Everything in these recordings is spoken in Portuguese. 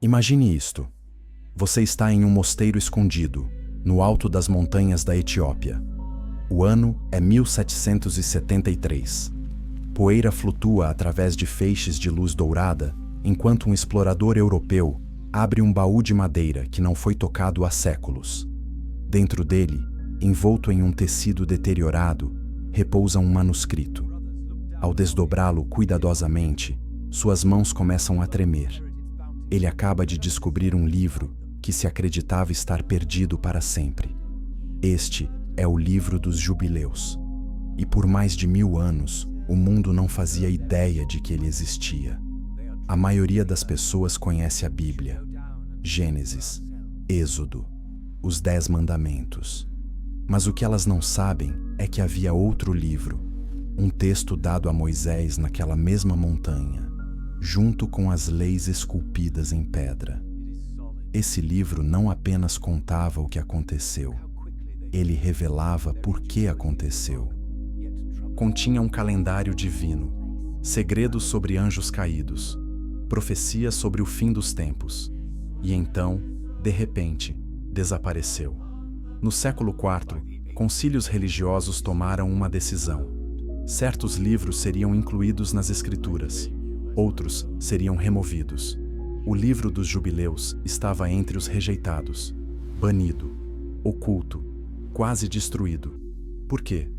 Imagine isto. Você está em um mosteiro escondido, no alto das montanhas da Etiópia. O ano é 1773. Poeira flutua através de feixes de luz dourada, enquanto um explorador europeu abre um baú de madeira que não foi tocado há séculos. Dentro dele, envolto em um tecido deteriorado, repousa um manuscrito. Ao desdobrá-lo cuidadosamente, suas mãos começam a tremer. Ele acaba de descobrir um livro que se acreditava estar perdido para sempre. Este é o livro dos Jubileus. E por mais de 1000 anos, o mundo não fazia ideia de que ele existia. A maioria das pessoas conhece a Bíblia, Gênesis, Êxodo, os 10 Mandamentos. Mas o que elas não sabem é que havia outro livro, um texto dado a Moisés naquela mesma montanha, junto com as leis esculpidas em pedra. Esse livro não apenas contava o que aconteceu, ele revelava por que aconteceu. Continha um calendário divino, segredos sobre anjos caídos, profecias sobre o fim dos tempos. E então, de repente, desapareceu. No século IV, concílios religiosos tomaram uma decisão. Certos livros seriam incluídos nas Escrituras, outros seriam removidos. O livro dos Jubileus estava entre os rejeitados, banido, oculto, quase destruído. Por quê?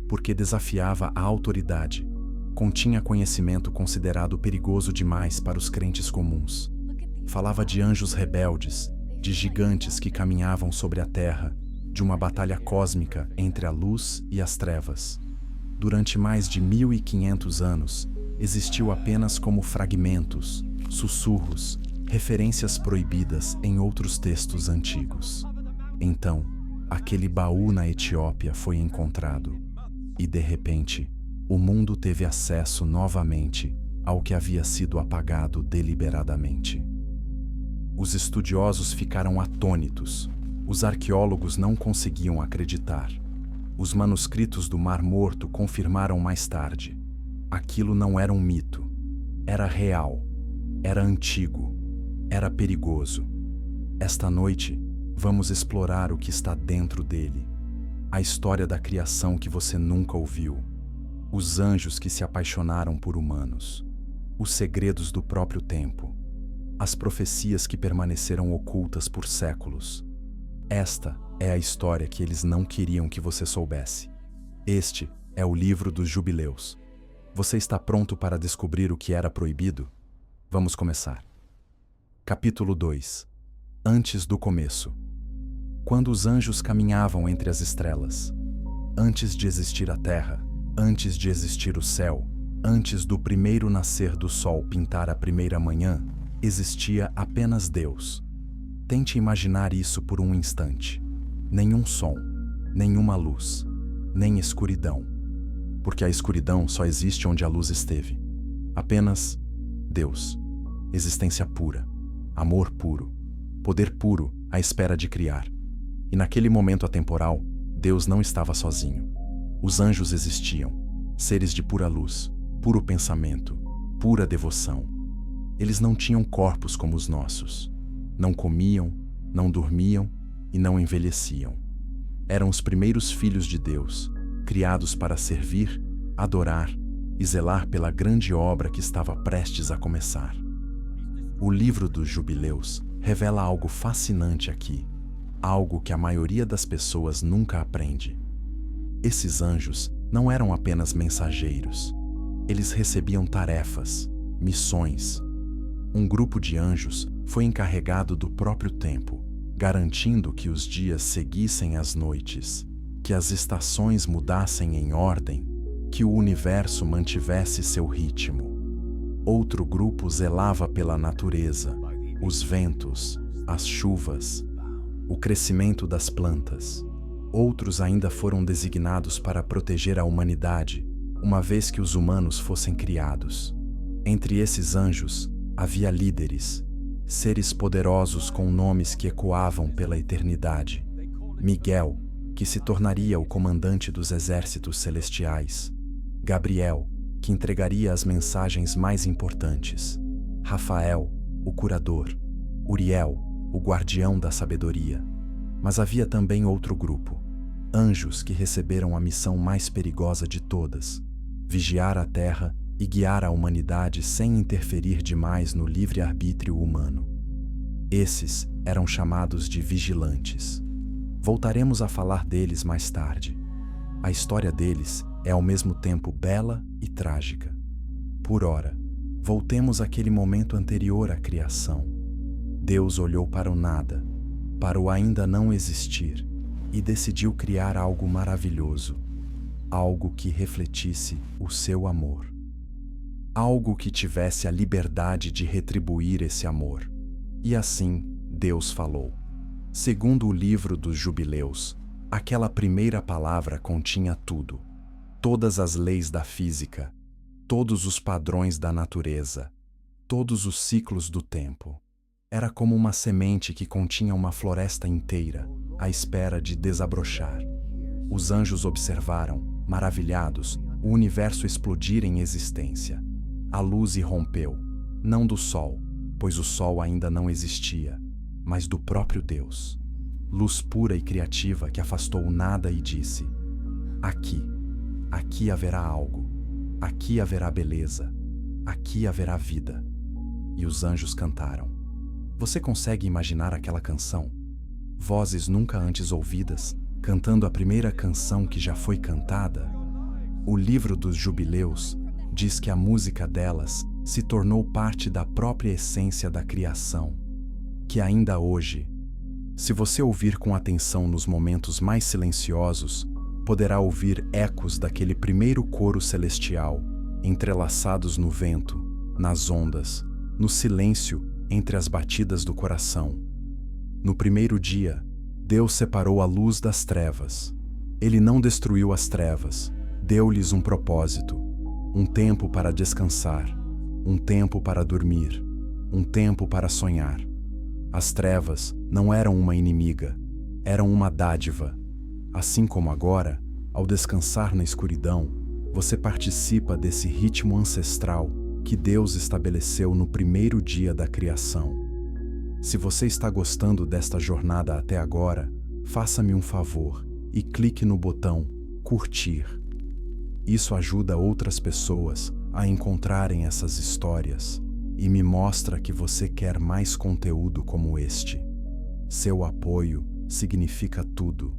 Porque desafiava a autoridade. Continha conhecimento considerado perigoso demais para os crentes comuns. Falava de anjos rebeldes, de gigantes que caminhavam sobre a terra, de uma batalha cósmica entre a luz e as trevas. Durante mais de 1500 anos, existiu apenas como fragmentos, sussurros, referências proibidas em outros textos antigos. Então, aquele baú na Etiópia foi encontrado, e de repente, o mundo teve acesso novamente ao que havia sido apagado deliberadamente. Os estudiosos ficaram atônitos, os arqueólogos não conseguiam acreditar. Os manuscritos do Mar Morto confirmaram mais tarde. Aquilo não era um mito, era real, era antigo, era perigoso. Esta noite, vamos explorar o que está dentro dele. A história da criação que você nunca ouviu. Os anjos que se apaixonaram por humanos. Os segredos do próprio tempo. As profecias que permaneceram ocultas por séculos. Esta é a história que eles não queriam que você soubesse. Este é o livro dos Jubileus. Você está pronto para descobrir o que era proibido? Vamos começar. Capítulo 2. Antes do começo. Quando os anjos caminhavam entre as estrelas, antes de existir a terra, antes de existir o céu, antes do primeiro nascer do sol pintar a primeira manhã, existia apenas Deus. Tente imaginar isso por um instante. Nenhum som, nenhuma luz, nem escuridão. Porque a escuridão só existe onde a luz esteve. Apenas Deus. Existência pura, amor puro, poder puro à espera de criar. E naquele momento atemporal, Deus não estava sozinho. Os anjos existiam, seres de pura luz, puro pensamento, pura devoção. Eles não tinham corpos como os nossos. Não comiam, não dormiam e não envelheciam. Eram os primeiros filhos de Deus, criados para servir, adorar e zelar pela grande obra que estava prestes a começar. O livro dos Jubileus revela algo fascinante aqui, algo que a maioria das pessoas nunca aprende. Esses anjos não eram apenas mensageiros. Eles recebiam tarefas, missões. Um grupo de anjos foi encarregado do próprio tempo, garantindo que os dias seguissem as noites, que as estações mudassem em ordem, que o universo mantivesse seu ritmo. Outro grupo zelava pela natureza, os ventos, as chuvas, o crescimento das plantas. Outros ainda foram designados para proteger a humanidade, uma vez que os humanos fossem criados. Entre esses anjos, havia líderes, seres poderosos com nomes que ecoavam pela eternidade. Miguel, que se tornaria o comandante dos exércitos celestiais. Gabriel, que entregaria as mensagens mais importantes. Rafael, o curador. Uriel, o guardião da sabedoria. Mas havia também outro grupo, anjos que receberam a missão mais perigosa de todas: vigiar a terra e guiar a humanidade sem interferir demais no livre-arbítrio humano. Esses eram chamados de vigilantes. Voltaremos a falar deles mais tarde. A história deles é ao mesmo tempo bela e trágica. Por ora, voltemos àquele momento anterior à criação. Deus olhou para o nada, para o ainda não existir, e decidiu criar algo maravilhoso, algo que refletisse o seu amor. Algo que tivesse a liberdade de retribuir esse amor. E assim, Deus falou. Segundo o livro dos Jubileus, aquela primeira palavra continha tudo: todas as leis da física, todos os padrões da natureza, todos os ciclos do tempo. Era como uma semente que continha uma floresta inteira, à espera de desabrochar. Os anjos observaram, maravilhados, o universo explodir em existência. A luz irrompeu, não do sol, pois o sol ainda não existia, mas do próprio Deus. Luz pura e criativa que afastou o nada e disse: aqui haverá algo, aqui haverá beleza, aqui haverá vida. E os anjos cantaram. Você consegue imaginar aquela canção? Vozes nunca antes ouvidas, cantando a primeira canção que já foi cantada? O livro dos Jubileus diz que a música delas se tornou parte da própria essência da criação, que ainda hoje, se você ouvir com atenção nos momentos mais silenciosos, poderá ouvir ecos daquele primeiro coro celestial, entrelaçados no vento, nas ondas, no silêncio entre as batidas do coração. No primeiro dia, Deus separou a luz das trevas. Ele não destruiu as trevas, deu-lhes um propósito, um tempo para descansar, um tempo para dormir, um tempo para sonhar. As trevas não eram uma inimiga, eram uma dádiva. Assim como agora, ao descansar na escuridão, você participa desse ritmo ancestral que Deus estabeleceu no primeiro dia da criação. Se você está gostando desta jornada até agora, faça-me um favor e clique no botão curtir. Isso ajuda outras pessoas a encontrarem essas histórias e me mostra que você quer mais conteúdo como este. Seu apoio significa tudo.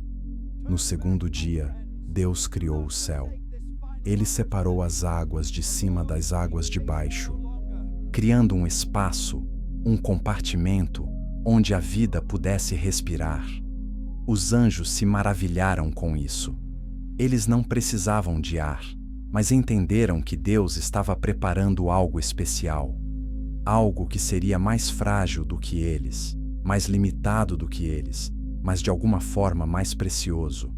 No segundo dia, Deus criou o céu. Ele separou as águas de cima das águas de baixo, criando um espaço, um compartimento onde a vida pudesse respirar. Os anjos se maravilharam com isso. Eles não precisavam de ar, mas entenderam que Deus estava preparando algo especial. Algo que seria mais frágil do que eles, mais limitado do que eles, mas de alguma forma mais precioso.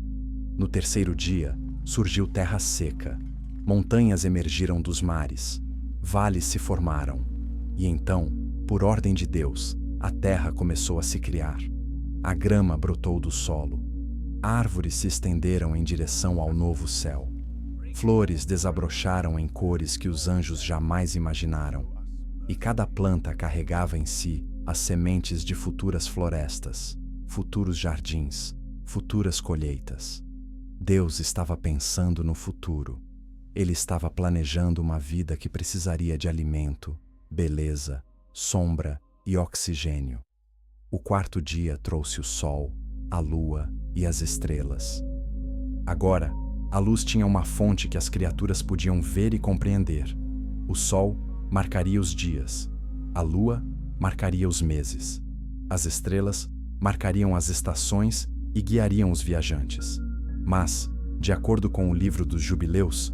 No terceiro dia, surgiu terra seca. Montanhas emergiram dos mares. Vales se formaram. E então, por ordem de Deus, a terra começou a se criar. A grama brotou do solo. Árvores se estenderam em direção ao novo céu. Flores desabrocharam em cores que os anjos jamais imaginaram. E cada planta carregava em si as sementes de futuras florestas, futuros jardins, futuras colheitas. Deus estava pensando no futuro. Ele estava planejando uma vida que precisaria de alimento, beleza, sombra e oxigênio. O quarto dia trouxe o sol, a lua e as estrelas. Agora, a luz tinha uma fonte que as criaturas podiam ver e compreender. O sol marcaria os dias, a lua marcaria os meses, as estrelas marcariam as estações e guiariam os viajantes. Mas, de acordo com o livro dos Jubileus,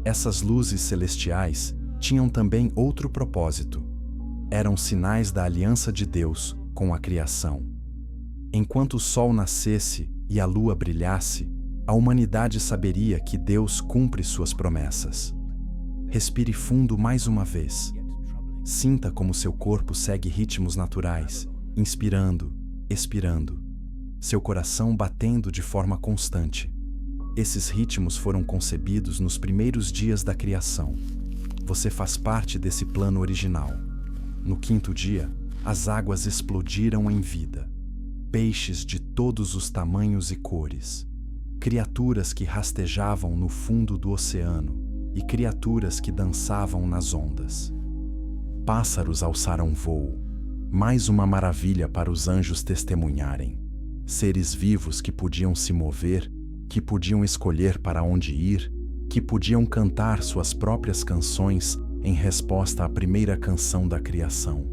essas luzes celestiais tinham também outro propósito. Eram sinais da aliança de Deus com a criação. Enquanto o sol nascesse e a lua brilhasse, a humanidade saberia que Deus cumpre suas promessas. Respire fundo mais uma vez. Sinta como seu corpo segue ritmos naturais, inspirando, expirando. Seu coração batendo de forma constante. Esses ritmos foram concebidos nos primeiros dias da criação. Você faz parte desse plano original. No quinto dia, as águas explodiram em vida. Peixes de todos os tamanhos e cores, criaturas que rastejavam no fundo do oceano e criaturas que dançavam nas ondas. Pássaros alçaram voo, mais uma maravilha para os anjos testemunharem. Seres vivos que podiam se mover, que podiam escolher para onde ir, que podiam cantar suas próprias canções em resposta à primeira canção da criação.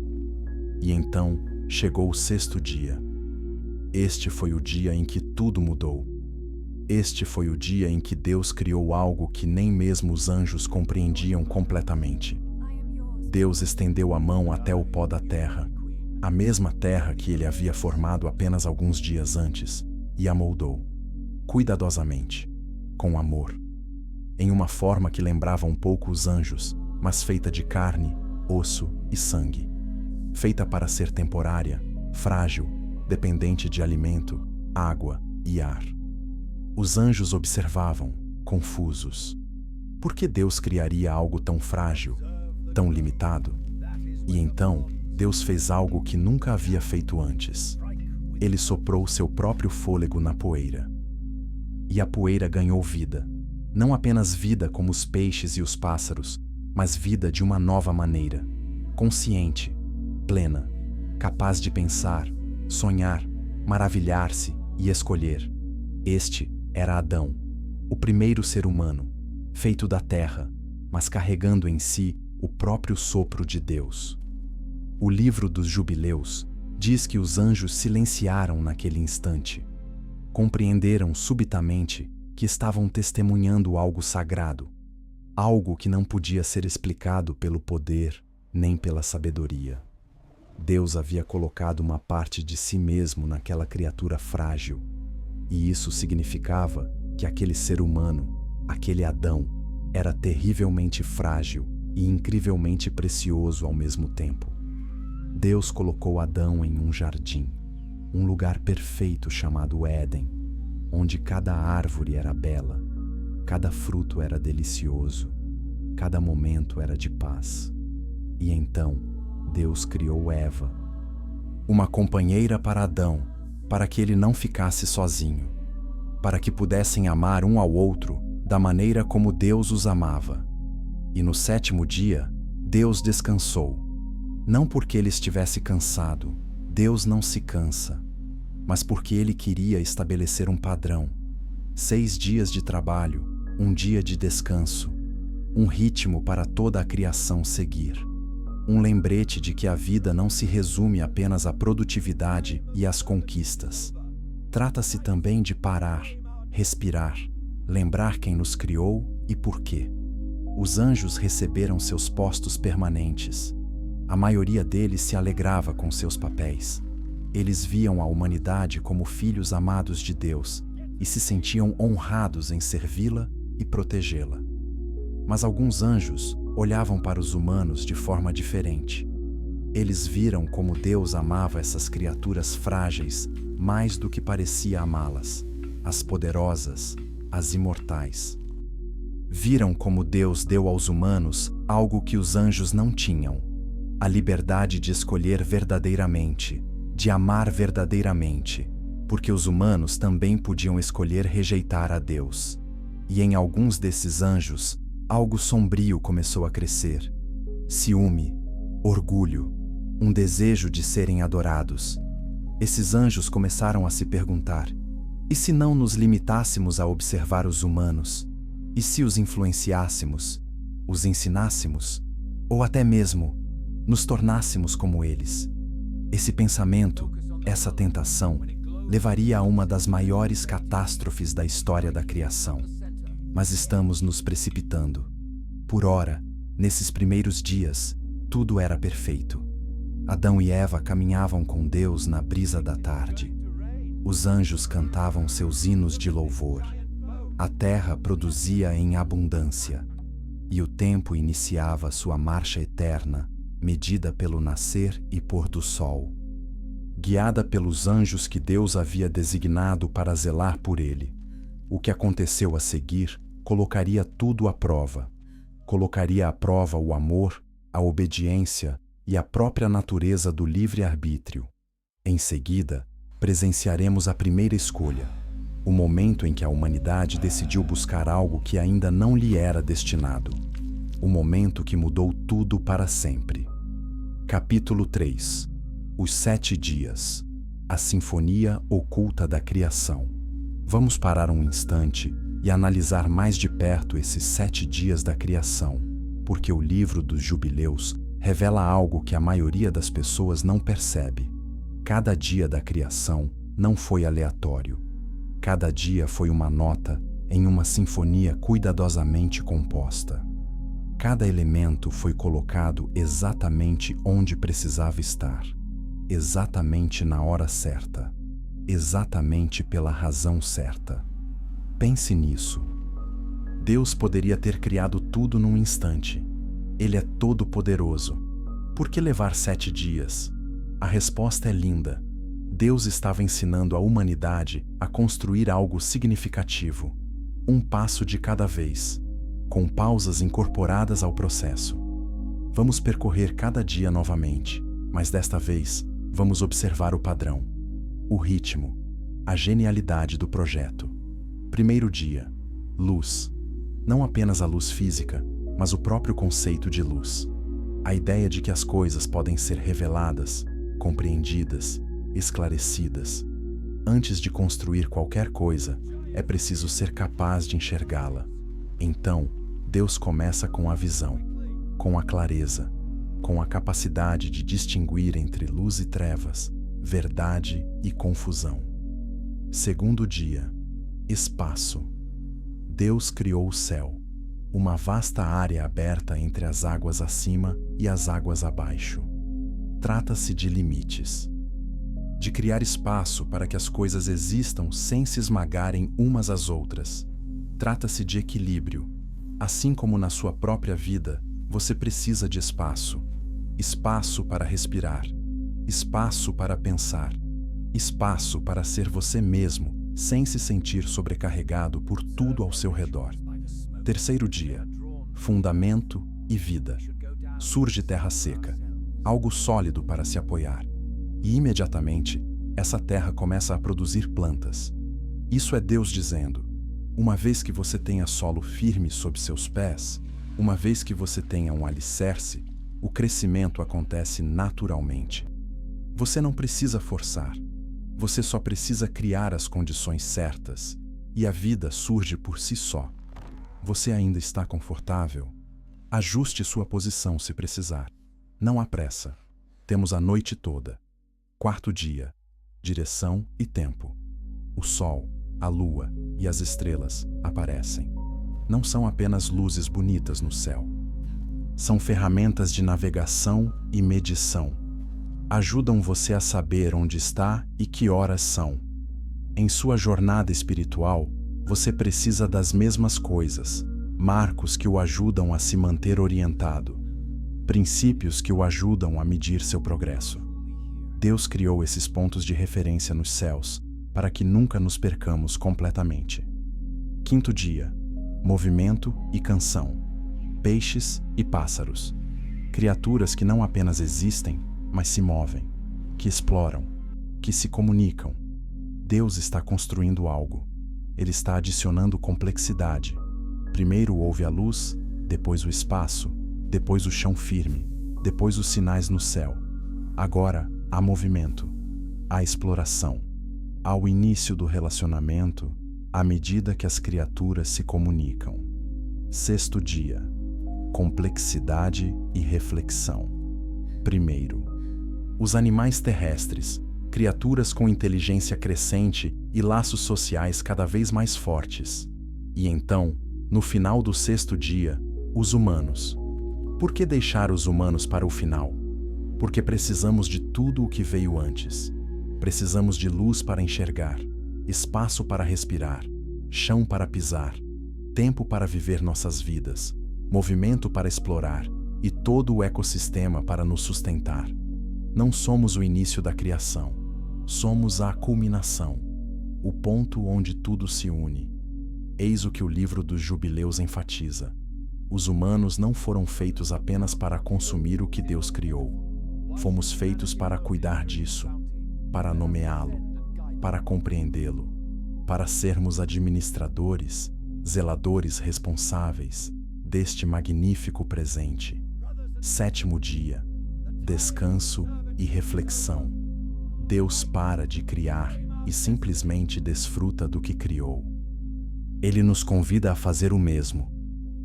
E então chegou o sexto dia. Este foi o dia em que tudo mudou. Este foi o dia em que Deus criou algo que nem mesmo os anjos compreendiam completamente. Deus estendeu a mão até o pó da terra, a mesma terra que ele havia formado apenas alguns dias antes, e a moldou, cuidadosamente, com amor, em uma forma que lembrava um pouco os anjos, mas feita de carne, osso e sangue. Feita para ser temporária, frágil, dependente de alimento, água e ar. Os anjos observavam, confusos. Por que Deus criaria algo tão frágil, tão limitado? E então, Deus fez algo que nunca havia feito antes. Ele soprou seu próprio fôlego na poeira. E a poeira ganhou vida. Não apenas vida como os peixes e os pássaros, mas vida de uma nova maneira. Consciente, plena, capaz de pensar, sonhar, maravilhar-se e escolher. Este era Adão, o primeiro ser humano, feito da terra, mas carregando em si o próprio sopro de Deus. O livro dos Jubileus diz que os anjos silenciaram naquele instante. Compreenderam subitamente que estavam testemunhando algo sagrado, algo que não podia ser explicado pelo poder nem pela sabedoria. Deus havia colocado uma parte de si mesmo naquela criatura frágil, e isso significava que aquele ser humano, aquele Adão, era terrivelmente frágil e incrivelmente precioso ao mesmo tempo. Deus colocou Adão em um jardim, um lugar perfeito chamado Éden, onde cada árvore era bela, cada fruto era delicioso, cada momento era de paz. E então, Deus criou Eva, uma companheira para Adão, para que ele não ficasse sozinho, para que pudessem amar um ao outro da maneira como Deus os amava. E no sétimo dia, Deus descansou. Não porque ele estivesse cansado, Deus não se cansa, mas porque ele queria estabelecer um padrão. 6 dias de trabalho, um dia de descanso, um ritmo para toda a criação seguir. Um lembrete de que a vida não se resume apenas à produtividade e às conquistas. Trata-se também de parar, respirar, lembrar quem nos criou e por quê. Os anjos receberam seus postos permanentes. A maioria deles se alegrava com seus papéis. Eles viam a humanidade como filhos amados de Deus e se sentiam honrados em servi-la e protegê-la. Mas alguns anjos olhavam para os humanos de forma diferente. Eles viram como Deus amava essas criaturas frágeis mais do que parecia amá-las, as poderosas, as imortais. Viram como Deus deu aos humanos algo que os anjos não tinham: a liberdade de escolher verdadeiramente, de amar verdadeiramente, porque os humanos também podiam escolher rejeitar a Deus. E em alguns desses anjos, algo sombrio começou a crescer: ciúme, orgulho, um desejo de serem adorados. Esses anjos começaram a se perguntar: e se não nos limitássemos a observar os humanos? E se os influenciássemos, os ensinássemos, ou até mesmo nos tornássemos como eles? Esse pensamento, essa tentação, levaria a uma das maiores catástrofes da história da criação. Mas estamos nos precipitando. Por ora, nesses primeiros dias, tudo era perfeito. Adão e Eva caminhavam com Deus na brisa da tarde. Os anjos cantavam seus hinos de louvor. A terra produzia em abundância, e o tempo iniciava sua marcha eterna, medida pelo nascer e pôr do sol. Guiada pelos anjos que Deus havia designado para zelar por ele, o que aconteceu a seguir colocaria tudo à prova. Colocaria à prova o amor, a obediência, e a própria natureza do livre-arbítrio. Em seguida, presenciaremos a primeira escolha, o momento em que a humanidade decidiu buscar algo que ainda não lhe era destinado, o momento que mudou tudo para sempre. Capítulo 3. Os 7 dias. A sinfonia oculta da criação. Vamos parar um instante e analisar mais de perto esses 7 dias da criação, porque o livro dos Jubileus revela algo que a maioria das pessoas não percebe. Cada dia da criação não foi aleatório. Cada dia foi uma nota em uma sinfonia cuidadosamente composta. Cada elemento foi colocado exatamente onde precisava estar, exatamente na hora certa, exatamente pela razão certa. Pense nisso. Deus poderia ter criado tudo num instante. Ele é todo-poderoso. Por que levar 7 dias? A resposta é linda. Deus estava ensinando a humanidade a construir algo significativo, um passo de cada vez, com pausas incorporadas ao processo. Vamos percorrer cada dia novamente, mas desta vez vamos observar o padrão, o ritmo, a genialidade do projeto. Primeiro dia, luz. Não apenas a luz física, mas o próprio conceito de luz. A ideia de que as coisas podem ser reveladas, compreendidas, esclarecidas. Antes de construir qualquer coisa, é preciso ser capaz de enxergá-la. Então, Deus começa com a visão, com a clareza, com a capacidade de distinguir entre luz e trevas, verdade e confusão. Segundo dia, espaço. Deus criou o céu, uma vasta área aberta entre as águas acima e as águas abaixo. Trata-se de limites, de criar espaço para que as coisas existam sem se esmagarem umas às outras. Trata-se de equilíbrio. Assim como na sua própria vida, você precisa de espaço. Espaço para respirar, espaço para pensar, espaço para ser você mesmo, sem se sentir sobrecarregado por tudo ao seu redor. Terceiro dia, fundamento e vida. Surge terra seca, algo sólido para se apoiar. E imediatamente, essa terra começa a produzir plantas. Isso é Deus dizendo: uma vez que você tenha solo firme sob seus pés, uma vez que você tenha um alicerce, o crescimento acontece naturalmente. Você não precisa forçar. Você só precisa criar as condições certas, e a vida surge por si só. Você ainda está confortável? Ajuste sua posição se precisar. Não há pressa. Temos a noite toda. Quarto dia, direção e tempo. O sol, a lua e as estrelas aparecem. Não são apenas luzes bonitas no céu. São ferramentas de navegação e medição. Ajudam você a saber onde está e que horas são. Em sua jornada espiritual, você precisa das mesmas coisas, marcos que o ajudam a se manter orientado, princípios que o ajudam a medir seu progresso. Deus criou esses pontos de referência nos céus para que nunca nos percamos completamente. Quinto dia, movimento e canção. Peixes e pássaros. Criaturas que não apenas existem, mas se movem, que exploram, que se comunicam. Deus está construindo algo. Ele está adicionando complexidade. Primeiro houve a luz, depois o espaço, depois o chão firme, depois os sinais no céu. Agora há movimento, há exploração, há o início do relacionamento, à medida que as criaturas se comunicam. Sexto dia, complexidade e reflexão. Primeiro, os animais terrestres, criaturas com inteligência crescente e laços sociais cada vez mais fortes. E então, no final do sexto dia, os humanos. Por que deixar os humanos para o final? Porque precisamos de tudo o que veio antes. Precisamos de luz para enxergar, espaço para respirar, chão para pisar, tempo para viver nossas vidas, movimento para explorar e todo o ecossistema para nos sustentar. Não somos o início da criação, somos a culminação, o ponto onde tudo se une. Eis o que o livro dos Jubileus enfatiza. Os humanos não foram feitos apenas para consumir o que Deus criou. Fomos feitos para cuidar disso, para nomeá-lo, para compreendê-lo, para sermos administradores, zeladores responsáveis deste magnífico presente. Sétimo dia, descanso e reflexão. Deus para de criar e simplesmente desfruta do que criou. Ele nos convida a fazer o mesmo,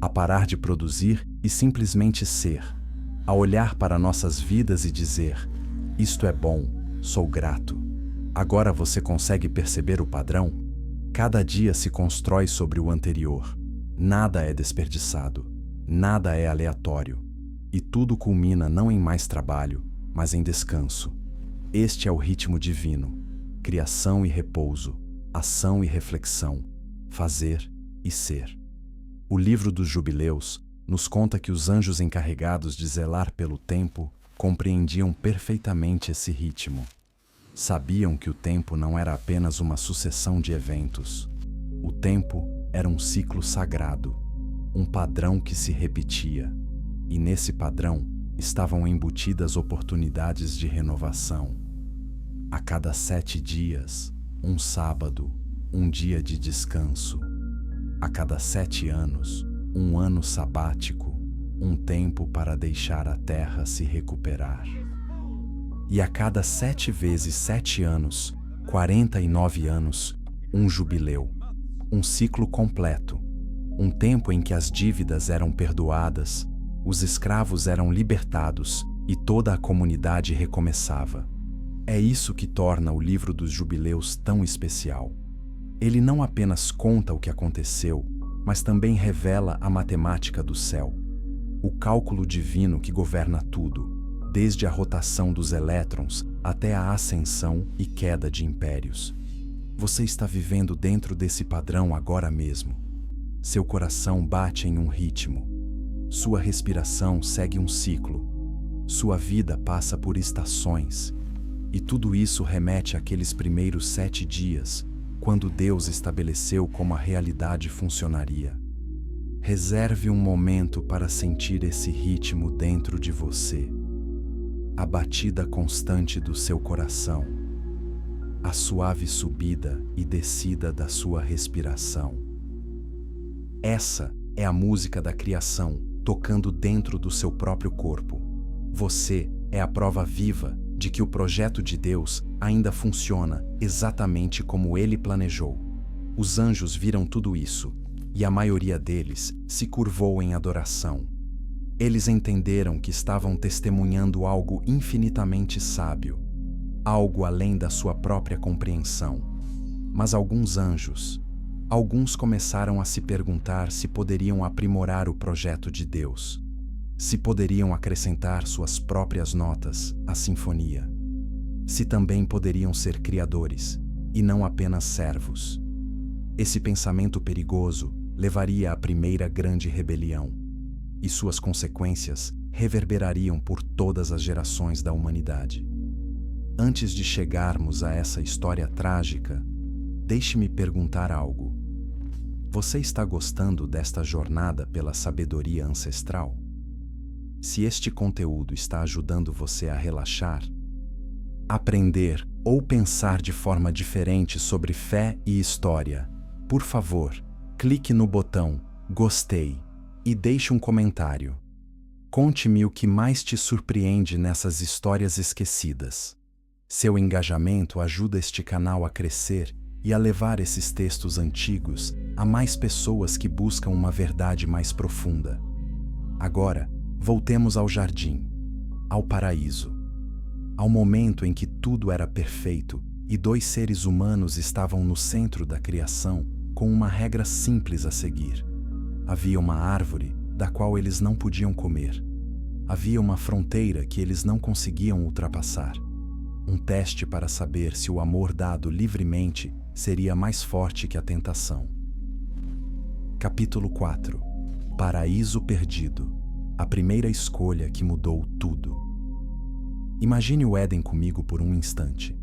a parar de produzir e simplesmente ser, a olhar para nossas vidas e dizer: isto é bom, sou grato. Agora você consegue perceber o padrão? Cada dia se constrói sobre o anterior. Nada é desperdiçado, nada é aleatório. E tudo culmina não em mais trabalho, mas em descanso. Este é o ritmo divino: criação e repouso, ação e reflexão, fazer e ser. O livro dos Jubileus nos conta que os anjos encarregados de zelar pelo tempo compreendiam perfeitamente esse ritmo. Sabiam que o tempo não era apenas uma sucessão de eventos. O tempo era um ciclo sagrado, um padrão que se repetia. E nesse padrão estavam embutidas oportunidades de renovação. A cada 7 dias, um sábado, um dia de descanso. A cada 7 anos, um ano sabático, um tempo para deixar a terra se recuperar. E a cada 7 vezes 7 anos, 49 anos, um jubileu, um ciclo completo, um tempo em que as dívidas eram perdoadas, os escravos eram libertados e toda a comunidade recomeçava. É isso que torna o livro dos Jubileus tão especial. Ele não apenas conta o que aconteceu, mas também revela a matemática do céu, o cálculo divino que governa tudo, desde a rotação dos elétrons até a ascensão e queda de impérios. Você está vivendo dentro desse padrão agora mesmo. Seu coração bate em um ritmo. Sua respiração segue um ciclo. Sua vida passa por estações. E tudo isso remete àqueles primeiros 7 dias, quando Deus estabeleceu como a realidade funcionaria. Reserve um momento para sentir esse ritmo dentro de você. A batida constante do seu coração. A suave subida e descida da sua respiração. Essa é a música da criação, tocando dentro do seu próprio corpo. Você é a prova viva de que o projeto de Deus ainda funciona exatamente como Ele planejou. Os anjos viram tudo isso, e a maioria deles se curvou em adoração. Eles entenderam que estavam testemunhando algo infinitamente sábio, algo além da sua própria compreensão. Mas alguns começaram a se perguntar se poderiam aprimorar o projeto de Deus, se poderiam acrescentar suas próprias notas à sinfonia, se também poderiam ser criadores e não apenas servos. Esse pensamento perigoso levaria à primeira grande rebelião, e suas consequências reverberariam por todas as gerações da humanidade. Antes de chegarmos a essa história trágica, deixe-me perguntar algo. Você está gostando desta jornada pela sabedoria ancestral? Se este conteúdo está ajudando você a relaxar, aprender ou pensar de forma diferente sobre fé e história, por favor, clique no botão Gostei e deixe um comentário. Conte-me o que mais te surpreende nessas histórias esquecidas. Seu engajamento ajuda este canal a crescer e a levar esses textos antigos a mais pessoas que buscam uma verdade mais profunda. Agora, voltemos ao jardim, ao paraíso, ao momento em que tudo era perfeito e 2 seres humanos estavam no centro da criação com uma regra simples a seguir. Havia uma árvore da qual eles não podiam comer. Havia uma fronteira que eles não conseguiam ultrapassar. Um teste para saber se o amor dado livremente seria mais forte que a tentação. Capítulo 4. Paraíso Perdido. A primeira escolha que mudou tudo. Imagine o Éden comigo por um instante.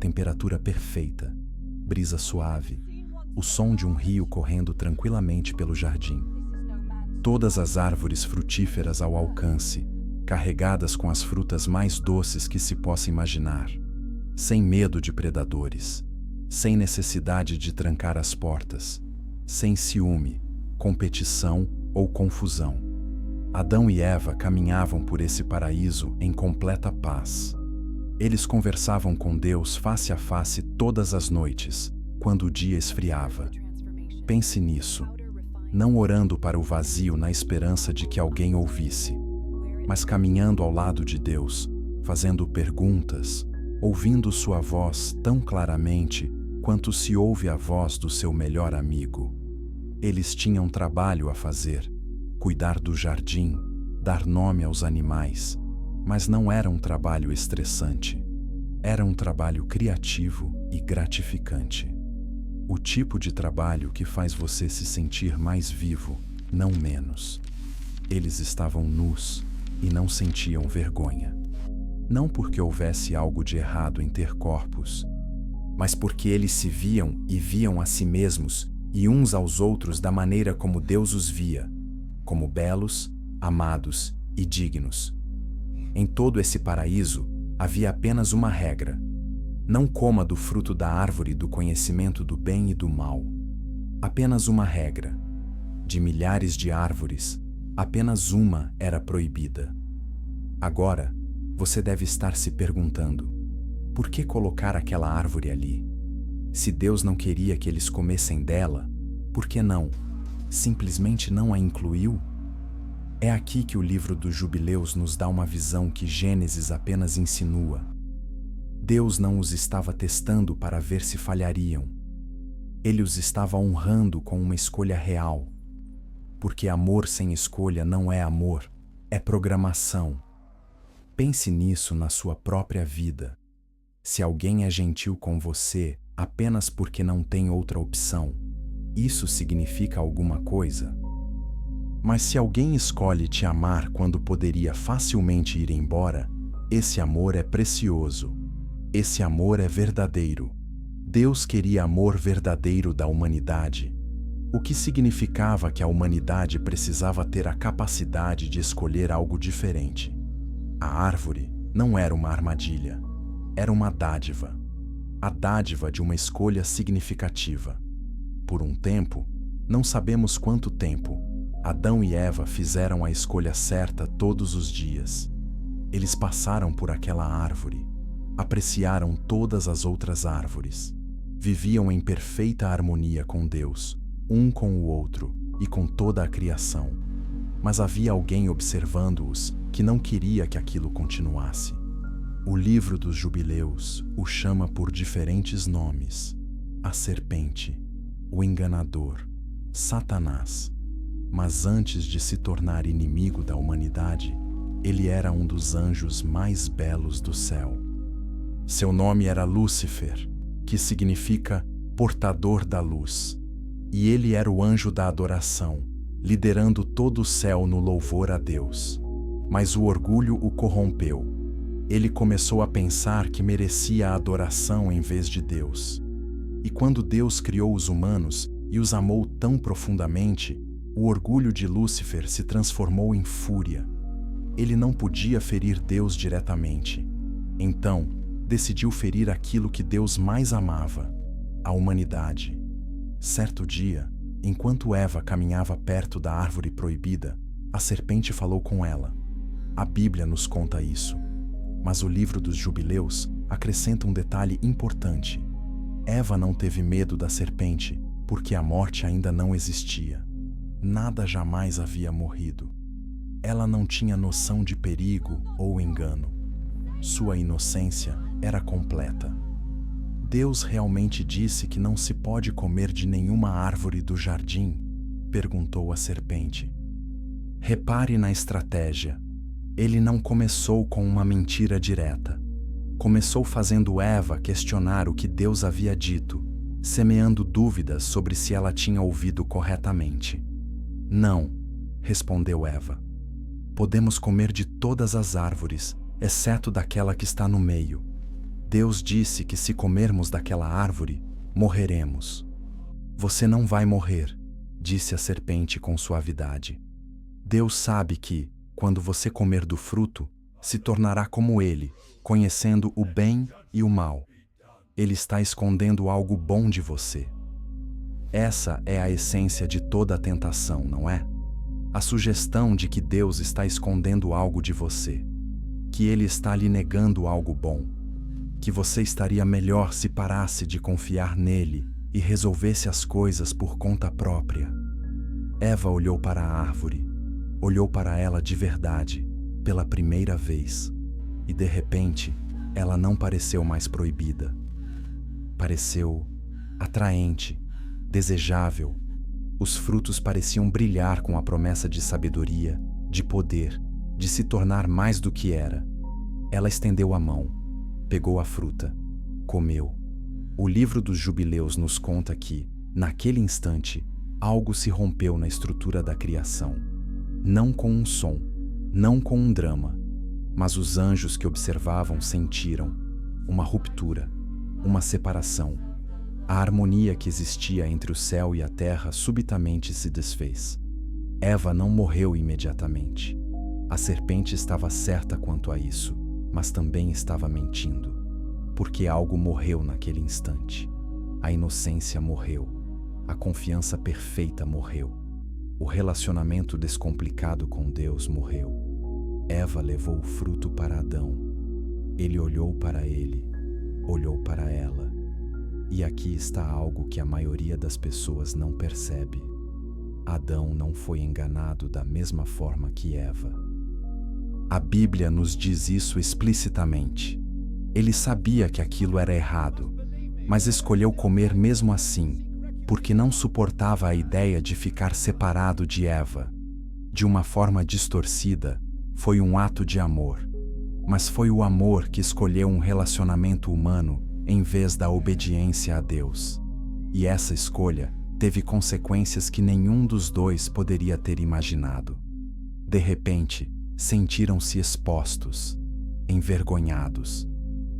Temperatura perfeita, brisa suave, o som de um rio correndo tranquilamente pelo jardim. Todas as árvores frutíferas ao alcance, carregadas com as frutas mais doces que se possa imaginar, sem medo de predadores, sem necessidade de trancar as portas, sem ciúme, competição ou confusão. Adão e Eva caminhavam por esse paraíso em completa paz. Eles conversavam com Deus face a face todas as noites, quando o dia esfriava. Pense nisso, não orando para o vazio na esperança de que alguém ouvisse, mas caminhando ao lado de Deus, fazendo perguntas, ouvindo sua voz tão claramente quanto se ouve a voz do seu melhor amigo. Eles tinham trabalho a fazer, cuidar do jardim, dar nome aos animais, mas não era um trabalho estressante. Era um trabalho criativo e gratificante. O tipo de trabalho que faz você se sentir mais vivo, não menos. Eles estavam nus e não sentiam vergonha. Não porque houvesse algo de errado em ter corpos, mas porque eles se viam e viam a si mesmos e uns aos outros da maneira como Deus os via, como belos, amados e dignos. Em todo esse paraíso, havia apenas uma regra: não coma do fruto da árvore do conhecimento do bem e do mal. Apenas uma regra. De milhares de árvores, apenas uma era proibida. Agora, você deve estar se perguntando: por que colocar aquela árvore ali? Se Deus não queria que eles comessem dela, por que não? Simplesmente não a incluiu? É aqui que o livro dos Jubileus nos dá uma visão que Gênesis apenas insinua. Deus não os estava testando para ver se falhariam. Ele os estava honrando com uma escolha real. Porque amor sem escolha não é amor, é programação. Pense nisso na sua própria vida. Se alguém é gentil com você apenas porque não tem outra opção, isso significa alguma coisa? Mas se alguém escolhe te amar quando poderia facilmente ir embora, esse amor é precioso. Esse amor é verdadeiro. Deus queria amor verdadeiro da humanidade, o que significava que a humanidade precisava ter a capacidade de escolher algo diferente. A árvore não era uma armadilha, era uma dádiva. A dádiva de uma escolha significativa. Por um tempo, não sabemos quanto tempo, Adão e Eva fizeram a escolha certa todos os dias. Eles passaram por aquela árvore, apreciaram todas as outras árvores, viviam em perfeita harmonia com Deus, um com o outro e com toda a criação. Mas havia alguém observando-os que não queria que aquilo continuasse. O livro dos Jubileus o chama por diferentes nomes: a serpente, o enganador, Satanás. Mas antes de se tornar inimigo da humanidade, ele era um dos anjos mais belos do céu. Seu nome era Lúcifer, que significa portador da luz. E ele era o anjo da adoração, liderando todo o céu no louvor a Deus. Mas o orgulho o corrompeu. Ele começou a pensar que merecia a adoração em vez de Deus. E quando Deus criou os humanos e os amou tão profundamente, o orgulho de Lúcifer se transformou em fúria. Ele não podia ferir Deus diretamente. Então, decidiu ferir aquilo que Deus mais amava, a humanidade. Certo dia, enquanto Eva caminhava perto da árvore proibida, a serpente falou com ela. A Bíblia nos conta isso. Mas o livro dos Jubileus acrescenta um detalhe importante. Eva não teve medo da serpente, porque a morte ainda não existia. Nada jamais havia morrido. Ela não tinha noção de perigo ou engano. Sua inocência era completa. Deus realmente disse que não se pode comer de nenhuma árvore do jardim? Perguntou a serpente. Repare na estratégia. Ele não começou com uma mentira direta. Começou fazendo Eva questionar o que Deus havia dito, semeando dúvidas sobre se ela tinha ouvido corretamente. Não, respondeu Eva. Podemos comer de todas as árvores, exceto daquela que está no meio. Deus disse que se comermos daquela árvore, morreremos. Você não vai morrer, disse a serpente com suavidade. Deus sabe que, quando você comer do fruto, se tornará como ele, conhecendo o bem e o mal. Ele está escondendo algo bom de você. Essa é a essência de toda a tentação, não é? A sugestão de que Deus está escondendo algo de você, que Ele está lhe negando algo bom, que você estaria melhor se parasse de confiar nele e resolvesse as coisas por conta própria. Eva olhou para a árvore, olhou para ela de verdade, pela primeira vez, e de repente, ela não pareceu mais proibida. Pareceu atraente, desejável. Os frutos pareciam brilhar com a promessa de sabedoria, de poder, de se tornar mais do que era. Ela estendeu a mão, pegou a fruta, comeu. O livro dos Jubileus nos conta que, naquele instante, algo se rompeu na estrutura da criação. Não com um som, não com um drama, mas os anjos que observavam sentiram uma ruptura, uma separação. A harmonia que existia entre o céu e a terra subitamente se desfez. Eva não morreu imediatamente. A serpente estava certa quanto a isso, mas também estava mentindo, porque algo morreu naquele instante. A inocência morreu, a confiança perfeita morreu, o relacionamento descomplicado com Deus morreu. Eva levou o fruto para Adão. Ele olhou para ele, olhou para ela. E aqui está algo que a maioria das pessoas não percebe. Adão não foi enganado da mesma forma que Eva. A Bíblia nos diz isso explicitamente. Ele sabia que aquilo era errado, mas escolheu comer mesmo assim, porque não suportava a ideia de ficar separado de Eva. De uma forma distorcida, foi um ato de amor. Mas foi o amor que escolheu um relacionamento humano em vez da obediência a Deus. E essa escolha teve consequências que nenhum dos dois poderia ter imaginado. De repente, sentiram-se expostos, envergonhados.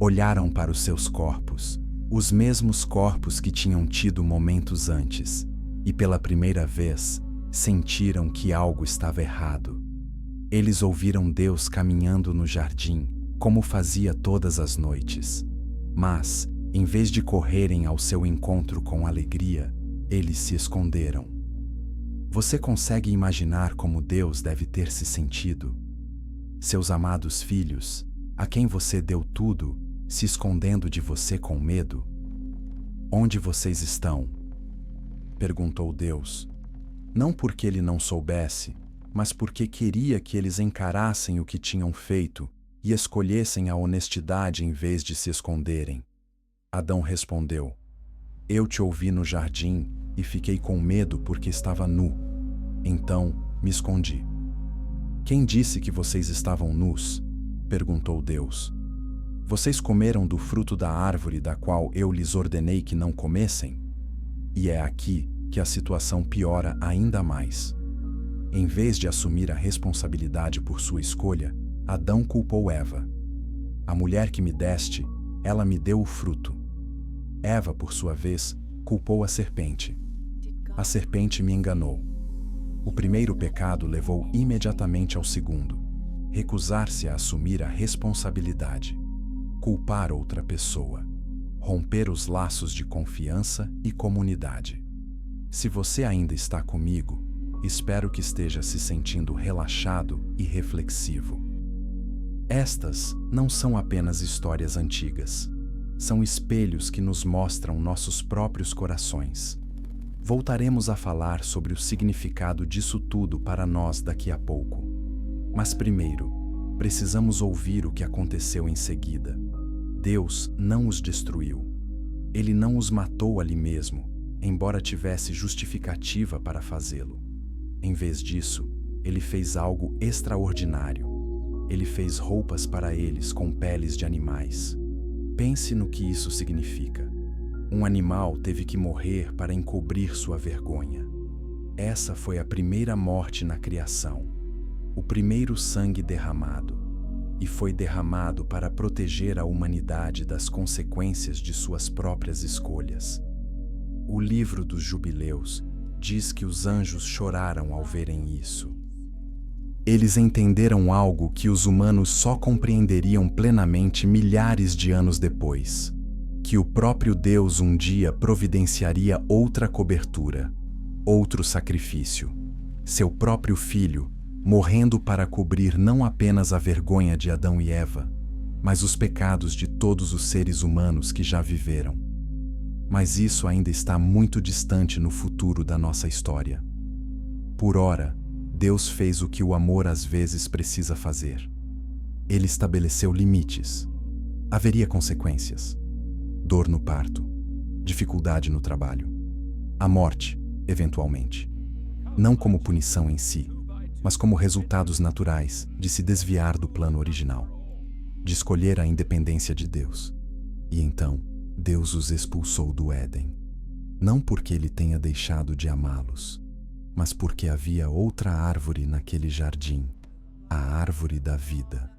Olharam para os seus corpos, os mesmos corpos que tinham tido momentos antes, e pela primeira vez, sentiram que algo estava errado. Eles ouviram Deus caminhando no jardim, como fazia todas as noites. Mas, em vez de correrem ao seu encontro com alegria, eles se esconderam. Você consegue imaginar como Deus deve ter se sentido? Seus amados filhos, a quem você deu tudo, se escondendo de você com medo? Onde vocês estão? Perguntou Deus. Não porque ele não soubesse, mas porque queria que eles encarassem o que tinham feito e escolhessem a honestidade em vez de se esconderem. Adão respondeu: Eu te ouvi no jardim e fiquei com medo porque estava nu. Então me escondi. Quem disse que vocês estavam nus? Perguntou Deus. Vocês comeram do fruto da árvore da qual eu lhes ordenei que não comessem? E é aqui que a situação piora ainda mais. Em vez de assumir a responsabilidade por sua escolha, Adão culpou Eva. A mulher que me deste, ela me deu o fruto. Eva, por sua vez, culpou a serpente. A serpente me enganou. O primeiro pecado levou imediatamente ao segundo: recusar-se a assumir a responsabilidade, culpar outra pessoa, romper os laços de confiança e comunidade. Se você ainda está comigo, espero que esteja se sentindo relaxado e reflexivo. Estas não são apenas histórias antigas. São espelhos que nos mostram nossos próprios corações. Voltaremos a falar sobre o significado disso tudo para nós daqui a pouco. Mas primeiro, precisamos ouvir o que aconteceu em seguida. Deus não os destruiu. Ele não os matou ali mesmo, embora tivesse justificativa para fazê-lo. Em vez disso, ele fez algo extraordinário. Ele fez roupas para eles com peles de animais. Pense no que isso significa. Um animal teve que morrer para encobrir sua vergonha. Essa foi a primeira morte na criação, o primeiro sangue derramado, e foi derramado para proteger a humanidade das consequências de suas próprias escolhas. O livro dos Jubileus diz que os anjos choraram ao verem isso. Eles entenderam algo que os humanos só compreenderiam plenamente milhares de anos depois: que o próprio Deus um dia providenciaria outra cobertura, outro sacrifício, seu próprio filho, morrendo para cobrir não apenas a vergonha de Adão e Eva, mas os pecados de todos os seres humanos que já viveram. Mas isso ainda está muito distante no futuro da nossa história. Por ora, Deus fez o que o amor às vezes precisa fazer. Ele estabeleceu limites. Haveria consequências. Dor no parto, dificuldade no trabalho, a morte, eventualmente. Não como punição em si, mas como resultados naturais de se desviar do plano original, de escolher a independência de Deus. E então, Deus os expulsou do Éden. Não porque ele tenha deixado de amá-los, mas porque havia outra árvore naquele jardim, a árvore da vida.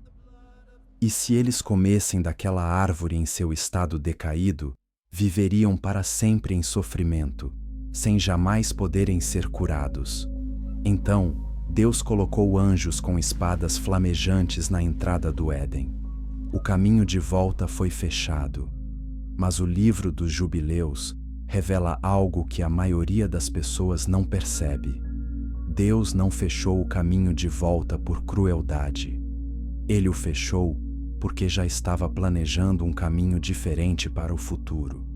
E se eles comessem daquela árvore em seu estado decaído, viveriam para sempre em sofrimento, sem jamais poderem ser curados. Então, Deus colocou anjos com espadas flamejantes na entrada do Éden. O caminho de volta foi fechado, mas o livro dos Jubileus revela algo que a maioria das pessoas não percebe. Deus não fechou o caminho de volta por crueldade. Ele o fechou porque já estava planejando um caminho diferente para o futuro.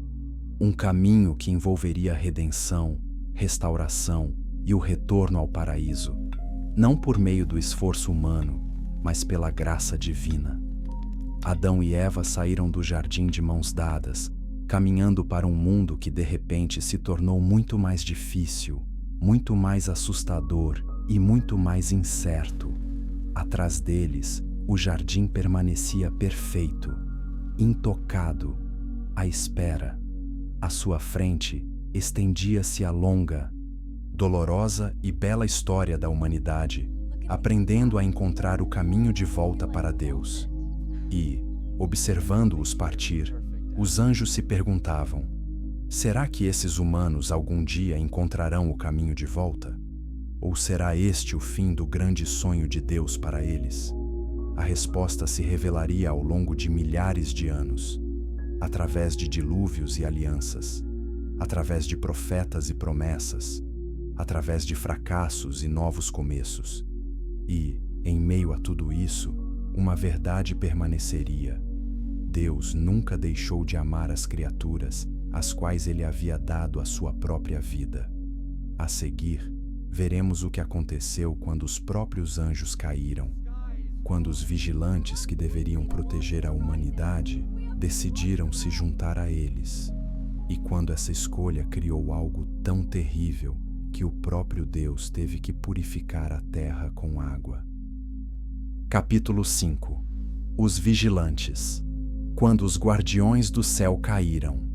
Um caminho que envolveria redenção, restauração e o retorno ao paraíso, não por meio do esforço humano, mas pela graça divina. Adão e Eva saíram do jardim de mãos dadas, caminhando para um mundo que de repente se tornou muito mais difícil, muito mais assustador e muito mais incerto. Atrás deles, o jardim permanecia perfeito, intocado, à espera. À sua frente, estendia-se a longa, dolorosa e bela história da humanidade, aprendendo a encontrar o caminho de volta para Deus. E, observando-os partir, os anjos se perguntavam: será que esses humanos algum dia encontrarão o caminho de volta? Ou será este o fim do grande sonho de Deus para eles? A resposta se revelaria ao longo de milhares de anos, através de dilúvios e alianças, através de profetas e promessas, através de fracassos e novos começos. E, em meio a tudo isso, uma verdade permaneceria: Deus nunca deixou de amar as criaturas às quais ele havia dado a sua própria vida. A seguir, veremos o que aconteceu quando os próprios anjos caíram, quando os vigilantes que deveriam proteger a humanidade decidiram se juntar a eles, e quando essa escolha criou algo tão terrível que o próprio Deus teve que purificar a terra com água. Capítulo 5. Os vigilantes. Quando os guardiões do céu caíram.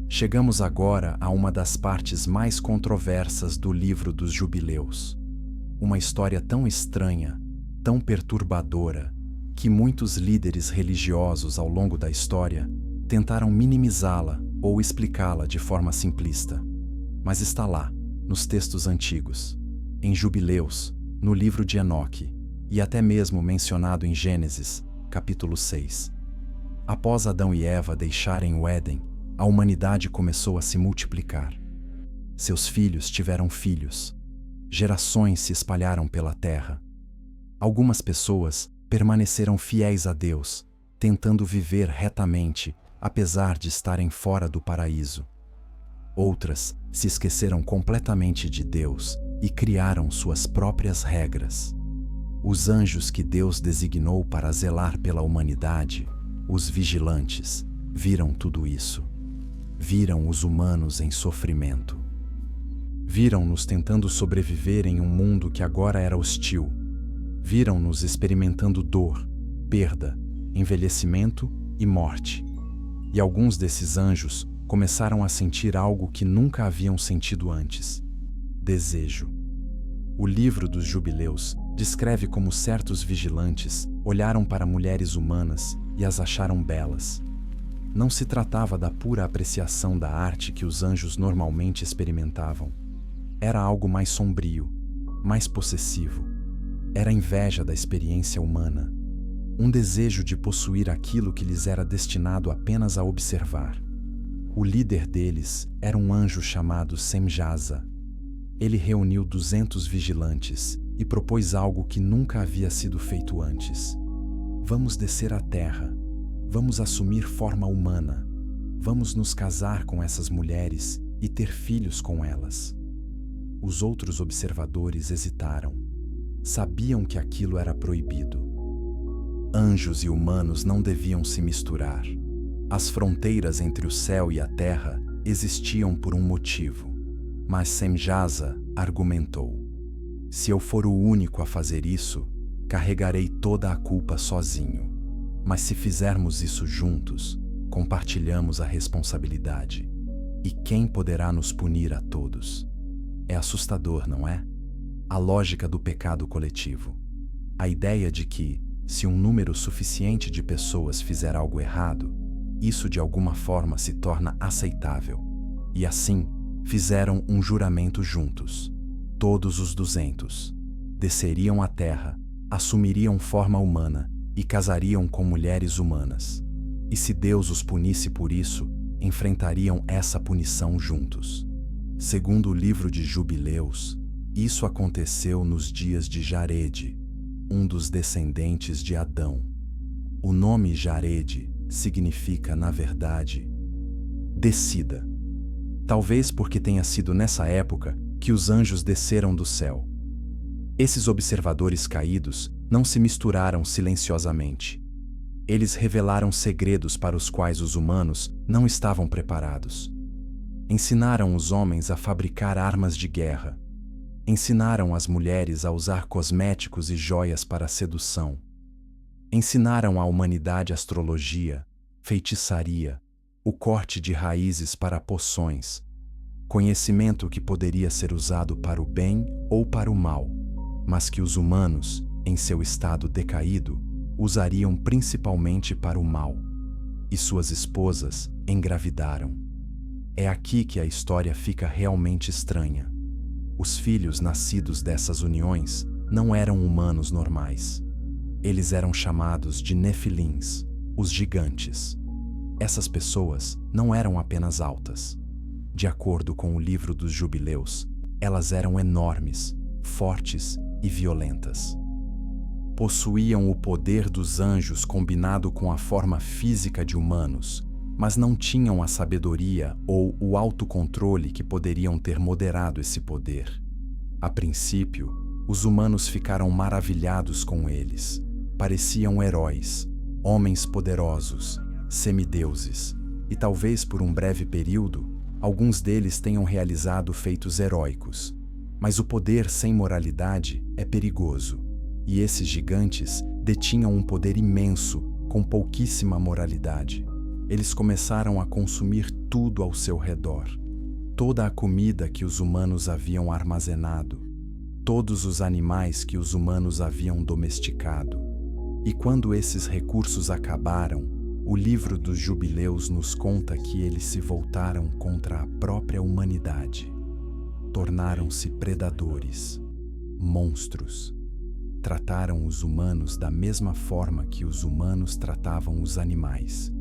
Chegamos agora a uma das partes mais controversas do livro dos Jubileus. Uma história tão estranha, tão perturbadora, que muitos líderes religiosos ao longo da história tentaram minimizá-la ou explicá-la de forma simplista. Mas está lá, nos textos antigos, em Jubileus, no livro de Enoque, e até mesmo mencionado em Gênesis, capítulo 6. Após Adão e Eva deixarem o Éden, a humanidade começou a se multiplicar. Seus filhos tiveram filhos. Gerações se espalharam pela terra. Algumas pessoas permaneceram fiéis a Deus, tentando viver retamente, apesar de estarem fora do paraíso. Outras se esqueceram completamente de Deus e criaram suas próprias regras. Os anjos que Deus designou para zelar pela humanidade, os vigilantes, viram tudo isso. Viram os humanos em sofrimento. Viram-nos tentando sobreviver em um mundo que agora era hostil. Viram-nos experimentando dor, perda, envelhecimento e morte. E alguns desses anjos começaram a sentir algo que nunca haviam sentido antes: desejo. O livro dos Jubileus descreve como certos vigilantes olharam para mulheres humanas e as acharam belas. Não se tratava da pura apreciação da arte que os anjos normalmente experimentavam. Era algo mais sombrio, mais possessivo. Era inveja da experiência humana, um desejo de possuir aquilo que lhes era destinado apenas a observar. O líder deles era um anjo chamado Semjasa. Ele reuniu 200 vigilantes e propôs algo que nunca havia sido feito antes. Vamos descer à terra, vamos assumir forma humana, vamos nos casar com essas mulheres e ter filhos com elas. Os outros observadores hesitaram. Sabiam que aquilo era proibido. Anjos e humanos não deviam se misturar. As fronteiras entre o céu e a terra existiam por um motivo. Mas Semjasa argumentou: se eu for o único a fazer isso, carregarei toda a culpa sozinho. Mas se fizermos isso juntos, compartilhamos a responsabilidade. E quem poderá nos punir a todos? É assustador, não é? A lógica do pecado coletivo. A ideia de que, se um número suficiente de pessoas fizer algo errado, isso de alguma forma se torna aceitável. E assim, fizeram um juramento juntos. Todos os 200 desceriam à terra, assumiriam forma humana e casariam com mulheres humanas. E se Deus os punisse por isso, enfrentariam essa punição juntos. Segundo o livro de Jubileus, isso aconteceu nos dias de Jarede, um dos descendentes de Adão. O nome Jarede significa, na verdade, descida. Talvez porque tenha sido nessa época que os anjos desceram do céu. Esses observadores caídos não se misturaram silenciosamente. Eles revelaram segredos para os quais os humanos não estavam preparados. Ensinaram os homens a fabricar armas de guerra. Ensinaram as mulheres a usar cosméticos e joias para a sedução. Ensinaram à humanidade astrologia, feitiçaria, o corte de raízes para poções, conhecimento que poderia ser usado para o bem ou para o mal, mas que os humanos, em seu estado decaído, usariam principalmente para o mal. E suas esposas engravidaram. É aqui que a história fica realmente estranha. Os filhos nascidos dessas uniões não eram humanos normais. Eles eram chamados de Nefilins, os gigantes. Essas pessoas não eram apenas altas. De acordo com o livro dos Jubileus, elas eram enormes, fortes e violentas. Possuíam o poder dos anjos combinado com a forma física de humanos, mas não tinham a sabedoria ou o autocontrole que poderiam ter moderado esse poder. A princípio, os humanos ficaram maravilhados com eles. Pareciam heróis, homens poderosos, semideuses, e talvez por um breve período, alguns deles tenham realizado feitos heróicos. Mas o poder sem moralidade é perigoso, e esses gigantes detinham um poder imenso com pouquíssima moralidade. Eles começaram a consumir tudo ao seu redor. Toda a comida que os humanos haviam armazenado, todos os animais que os humanos haviam domesticado. E quando esses recursos acabaram, o livro dos Jubileus nos conta que eles se voltaram contra a própria humanidade. Tornaram-se predadores, monstros. Trataram os humanos da mesma forma que os humanos tratavam os animais,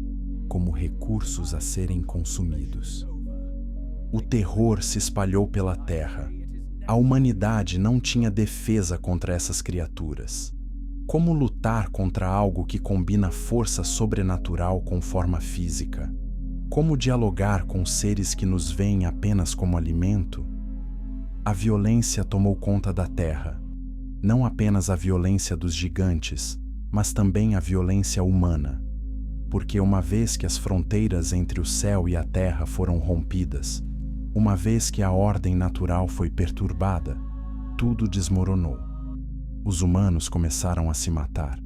como recursos a serem consumidos. O terror se espalhou pela terra. A humanidade não tinha defesa contra essas criaturas. Como lutar contra algo que combina força sobrenatural com forma física? Como dialogar com seres que nos veem apenas como alimento? A violência tomou conta da terra. Não apenas a violência dos gigantes, mas também a violência humana. Porque uma vez que as fronteiras entre o céu e a terra foram rompidas, uma vez que a ordem natural foi perturbada, tudo desmoronou. Os humanos começaram a se matar,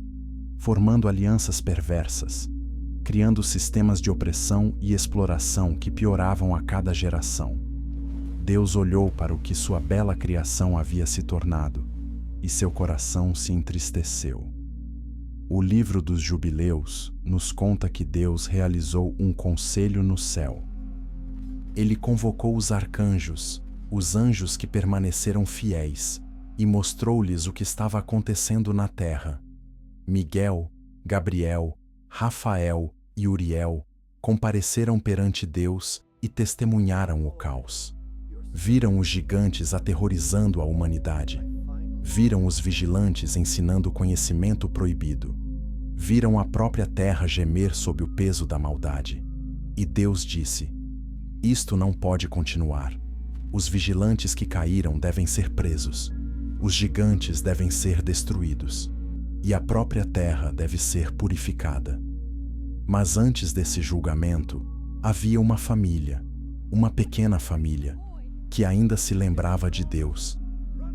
formando alianças perversas, criando sistemas de opressão e exploração que pioravam a cada geração. Deus olhou para o que sua bela criação havia se tornado, e seu coração se entristeceu. O livro dos Jubileus nos conta que Deus realizou um conselho no céu. Ele convocou os arcanjos, os anjos que permaneceram fiéis, e mostrou-lhes o que estava acontecendo na terra. Miguel, Gabriel, Rafael e Uriel compareceram perante Deus e testemunharam o caos. Viram os gigantes aterrorizando a humanidade. Viram os vigilantes ensinando conhecimento proibido. Viram a própria terra gemer sob o peso da maldade. E Deus disse: isto não pode continuar. Os vigilantes que caíram devem ser presos. Os gigantes devem ser destruídos. E a própria terra deve ser purificada. Mas antes desse julgamento, havia uma família, uma pequena família, que ainda se lembrava de Deus,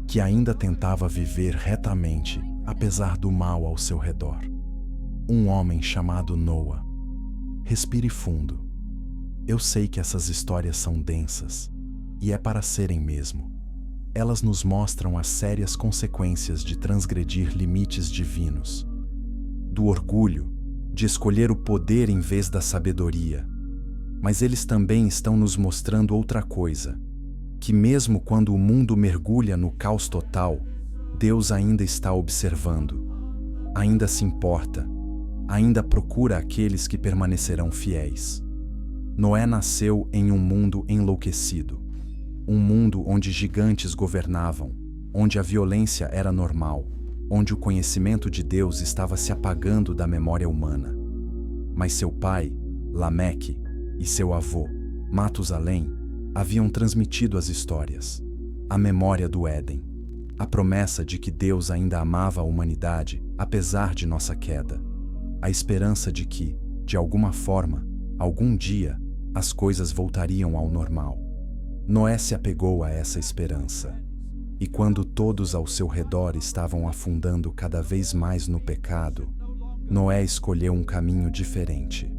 que ainda tentava viver retamente, apesar do mal ao seu redor. Um homem chamado Noa. Respire fundo. Eu sei que essas histórias são densas, e é para serem mesmo. Elas nos mostram as sérias consequências de transgredir limites divinos, do orgulho, de escolher o poder em vez da sabedoria. Mas eles também estão nos mostrando outra coisa, que mesmo quando o mundo mergulha no caos total, Deus ainda está observando, ainda se importa, ainda procura aqueles que permanecerão fiéis. Noé nasceu em um mundo enlouquecido, um mundo onde gigantes governavam, onde a violência era normal, onde o conhecimento de Deus estava se apagando da memória humana. Mas seu pai, Lameque, e seu avô, Matusalém, haviam transmitido as histórias, a memória do Éden, a promessa de que Deus ainda amava a humanidade apesar de nossa queda, a esperança de que, de alguma forma, algum dia, as coisas voltariam ao normal. Noé se apegou a essa esperança. E quando todos ao seu redor estavam afundando cada vez mais no pecado, Noé escolheu um caminho diferente.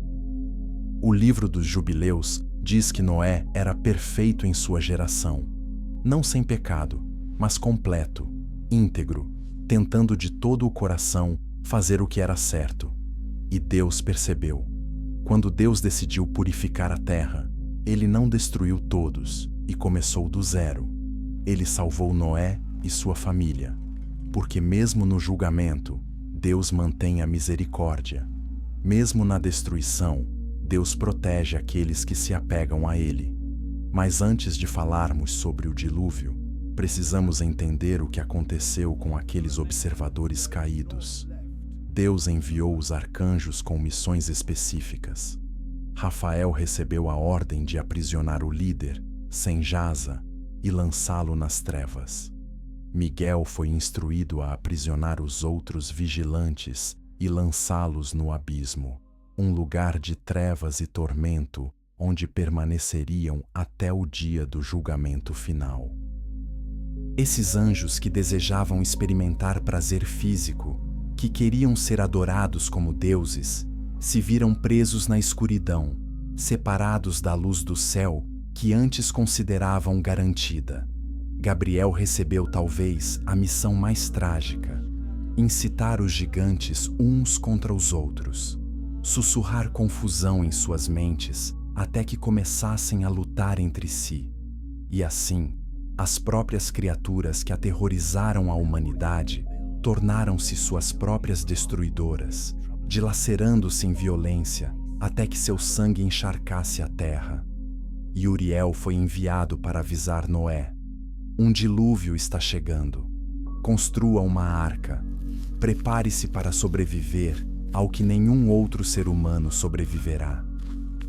O livro dos Jubileus diz que Noé era perfeito em sua geração, não sem pecado, mas completo, íntegro, tentando de todo o coração fazer o que era certo. E Deus percebeu. Quando Deus decidiu purificar a terra, Ele não destruiu todos e começou do zero. Ele salvou Noé e sua família, porque mesmo no julgamento, Deus mantém a misericórdia. Mesmo na destruição, Deus protege aqueles que se apegam a Ele. Mas antes de falarmos sobre o dilúvio, precisamos entender o que aconteceu com aqueles observadores caídos. Deus enviou os arcanjos com missões específicas. Rafael recebeu a ordem de aprisionar o líder, Senjasa, e lançá-lo nas trevas. Miguel foi instruído a aprisionar os outros vigilantes e lançá-los no abismo, um lugar de trevas e tormento, onde permaneceriam até o dia do julgamento final. Esses anjos que desejavam experimentar prazer físico, que queriam ser adorados como deuses, se viram presos na escuridão, separados da luz do céu que antes consideravam garantida. Gabriel recebeu talvez a missão mais trágica: incitar os gigantes uns contra os outros, sussurrar confusão em suas mentes até que começassem a lutar entre si. E assim, as próprias criaturas que aterrorizaram a humanidade tornaram-se suas próprias destruidoras, dilacerando-se em violência até que seu sangue encharcasse a terra. E Uriel foi enviado para avisar Noé: um dilúvio está chegando. Construa uma arca. Prepare-se para sobreviver ao que nenhum outro ser humano sobreviverá.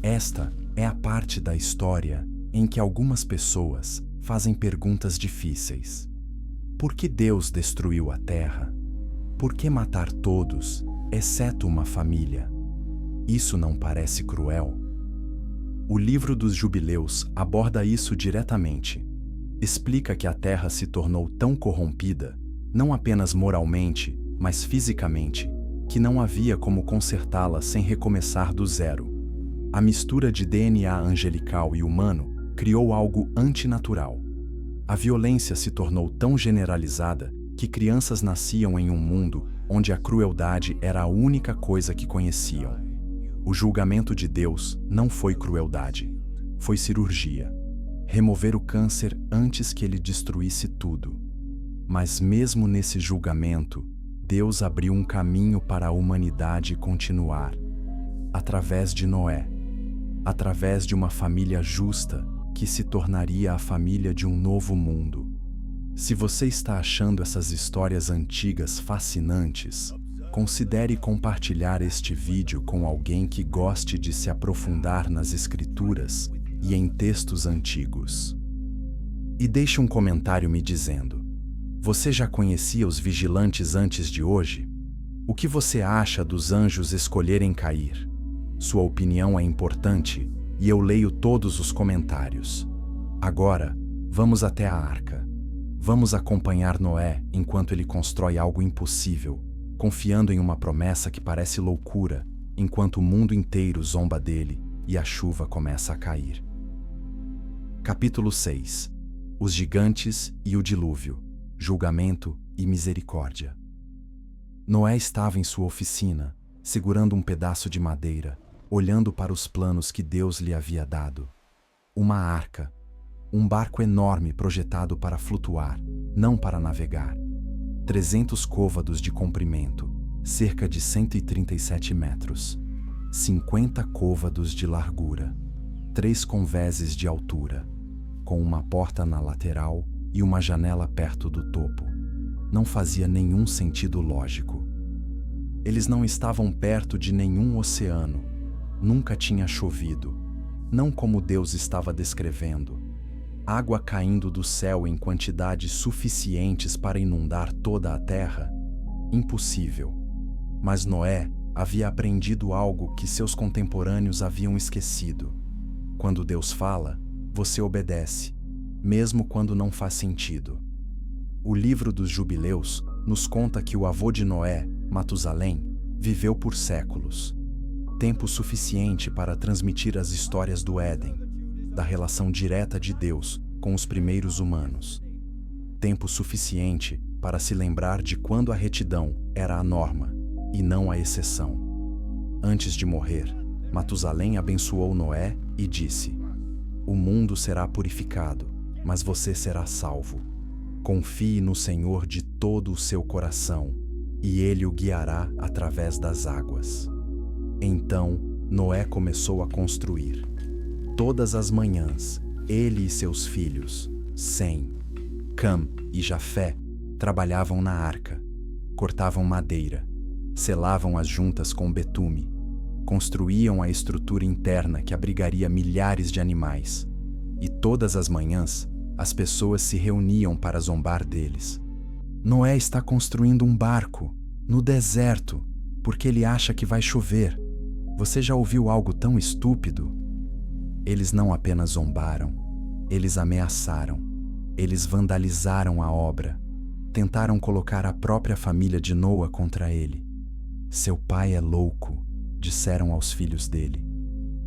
Esta é a parte da história em que algumas pessoas fazem perguntas difíceis. Por que Deus destruiu a terra? Por que matar todos, exceto uma família? Isso não parece cruel? O livro dos Jubileus aborda isso diretamente. Explica que a terra se tornou tão corrompida, não apenas moralmente, mas fisicamente, que não havia como consertá-la sem recomeçar do zero. A mistura de DNA angelical e humano criou algo antinatural. A violência se tornou tão generalizada que crianças nasciam em um mundo onde a crueldade era a única coisa que conheciam. O julgamento de Deus não foi crueldade, foi cirurgia. Remover o câncer antes que ele destruísse tudo. Mas mesmo nesse julgamento, Deus abriu um caminho para a humanidade continuar. Através de Noé. Através de uma família justa que se tornaria a família de um novo mundo. Se você está achando essas histórias antigas fascinantes, considere compartilhar este vídeo com alguém que goste de se aprofundar nas escrituras e em textos antigos. E deixe um comentário me dizendo: você já conhecia os vigilantes antes de hoje? O que você acha dos anjos escolherem cair? Sua opinião é importante e eu leio todos os comentários. Agora, vamos até a arca. Vamos acompanhar Noé enquanto ele constrói algo impossível, confiando em uma promessa que parece loucura, enquanto o mundo inteiro zomba dele e a chuva começa a cair. Capítulo 6. Os gigantes e o dilúvio, julgamento e misericórdia. Noé estava em sua oficina, segurando um pedaço de madeira, olhando para os planos que Deus lhe havia dado. Uma arca, um barco enorme projetado para flutuar, não para navegar. 300 côvados de comprimento, cerca de 137 metros. 50 côvados de largura, 3 convéses de altura, com uma porta na lateral e uma janela perto do topo. Não fazia nenhum sentido lógico. Eles não estavam perto de nenhum oceano. Nunca tinha chovido, não como Deus estava descrevendo. Água caindo do céu em quantidades suficientes para inundar toda a terra? Impossível. Mas Noé havia aprendido algo que seus contemporâneos haviam esquecido. Quando Deus fala, você obedece, mesmo quando não faz sentido. O livro dos Jubileus nos conta que o avô de Noé, Matusalém, viveu por séculos. Tempo suficiente para transmitir as histórias do Éden, da relação direta de Deus com os primeiros humanos. Tempo suficiente para se lembrar de quando a retidão era a norma e não a exceção. Antes de morrer, Matusalém abençoou Noé e disse: "O mundo será purificado, mas você será salvo. Confie no Senhor de todo o seu coração, e Ele o guiará através das águas." Então, Noé começou a construir. Todas as manhãs, ele e seus filhos, Sem, Cam e Jafé, trabalhavam na arca, cortavam madeira, selavam as juntas com betume, construíam a estrutura interna que abrigaria milhares de animais. E todas as manhãs, as pessoas se reuniam para zombar deles. Noé está construindo um barco, no deserto, porque ele acha que vai chover. Você já ouviu algo tão estúpido? Eles não apenas zombaram, eles ameaçaram, eles vandalizaram a obra, tentaram colocar a própria família de Noé contra ele. "Seu pai é louco", disseram aos filhos dele.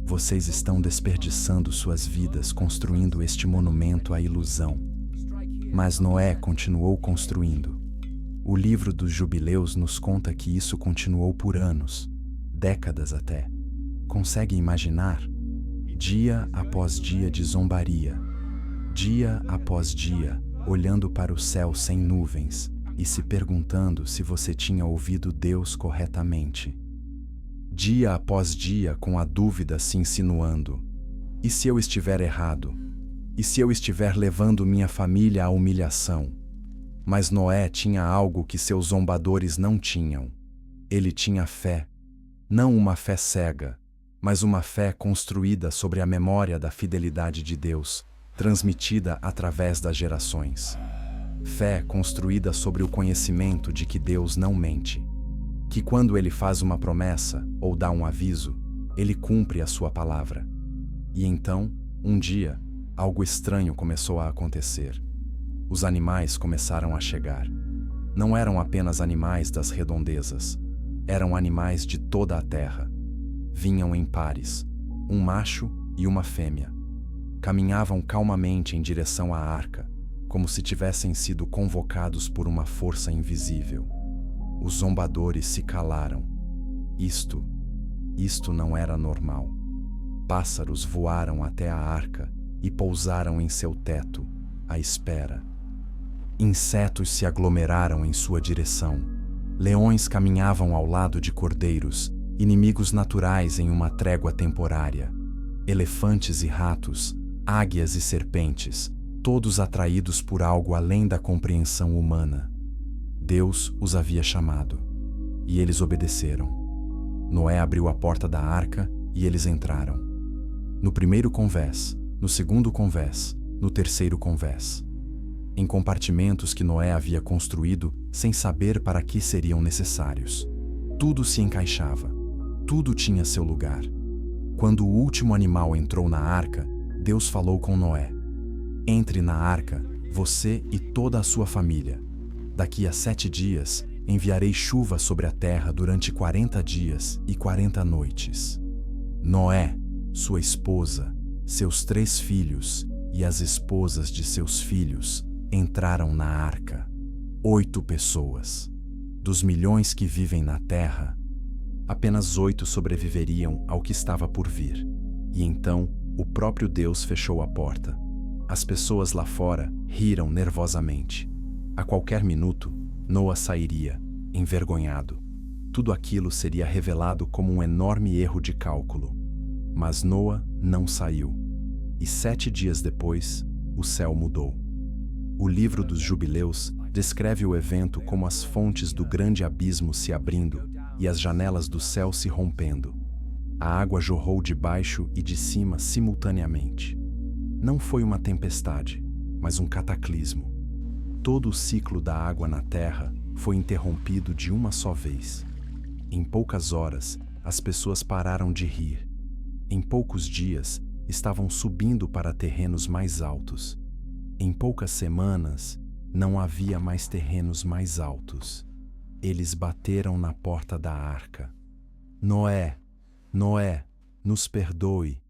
"Vocês estão desperdiçando suas vidas construindo este monumento à ilusão." Mas Noé continuou construindo. O livro dos Jubileus nos conta que isso continuou por anos, décadas até. Consegue imaginar? Dia após dia de zombaria. Dia após dia, olhando para o céu sem nuvens e se perguntando se você tinha ouvido Deus corretamente. Dia após dia com a dúvida se insinuando: e se eu estiver errado? E se eu estiver levando minha família à humilhação? Mas Noé tinha algo que seus zombadores não tinham. Ele tinha fé. Não uma fé cega, mas uma fé construída sobre a memória da fidelidade de Deus, transmitida através das gerações. Fé construída sobre o conhecimento de que Deus não mente, que quando Ele faz uma promessa ou dá um aviso, Ele cumpre a sua palavra. E então, um dia, algo estranho começou a acontecer. Os animais começaram a chegar. Não eram apenas animais das redondezas, eram animais de toda a terra. Vinham em pares, um macho e uma fêmea. Caminhavam calmamente em direção à arca, como se tivessem sido convocados por uma força invisível. Os zombadores se calaram. Isto não era normal. Pássaros voaram até a arca e pousaram em seu teto, à espera. Insetos se aglomeraram em sua direção. Leões caminhavam ao lado de cordeiros, inimigos naturais em uma trégua temporária. Elefantes e ratos, águias e serpentes, todos atraídos por algo além da compreensão humana. Deus os havia chamado, e eles obedeceram. Noé abriu a porta da arca e eles entraram. No primeiro convés, no segundo convés, no terceiro convés. Em compartimentos que Noé havia construído sem saber para que seriam necessários. Tudo se encaixava, tudo tinha seu lugar. Quando o último animal entrou na arca, Deus falou com Noé: entre na arca, você e toda a sua família. Daqui a 7 dias, enviarei chuva sobre a terra durante 40 dias e 40 noites. Noé, sua esposa, seus 3 filhos e as esposas de seus filhos entraram na arca. 8 pessoas. Dos milhões que vivem na terra, apenas 8 sobreviveriam ao que estava por vir. E então, o próprio Deus fechou a porta. As pessoas lá fora riram nervosamente. A qualquer minuto, Noé sairia, envergonhado. Tudo aquilo seria revelado como um enorme erro de cálculo. Mas Noé não saiu. E 7 dias depois, o céu mudou. O livro dos Jubileus descreve o evento como as fontes do grande abismo se abrindo e as janelas do céu se rompendo. A água jorrou de baixo e de cima simultaneamente. Não foi uma tempestade, mas um cataclismo. Todo o ciclo da água na terra foi interrompido de uma só vez. Em poucas horas, as pessoas pararam de rir. Em poucos dias, estavam subindo para terrenos mais altos. Em poucas semanas, não havia mais terrenos mais altos. Eles bateram na porta da arca. Noé, Noé, nos perdoe.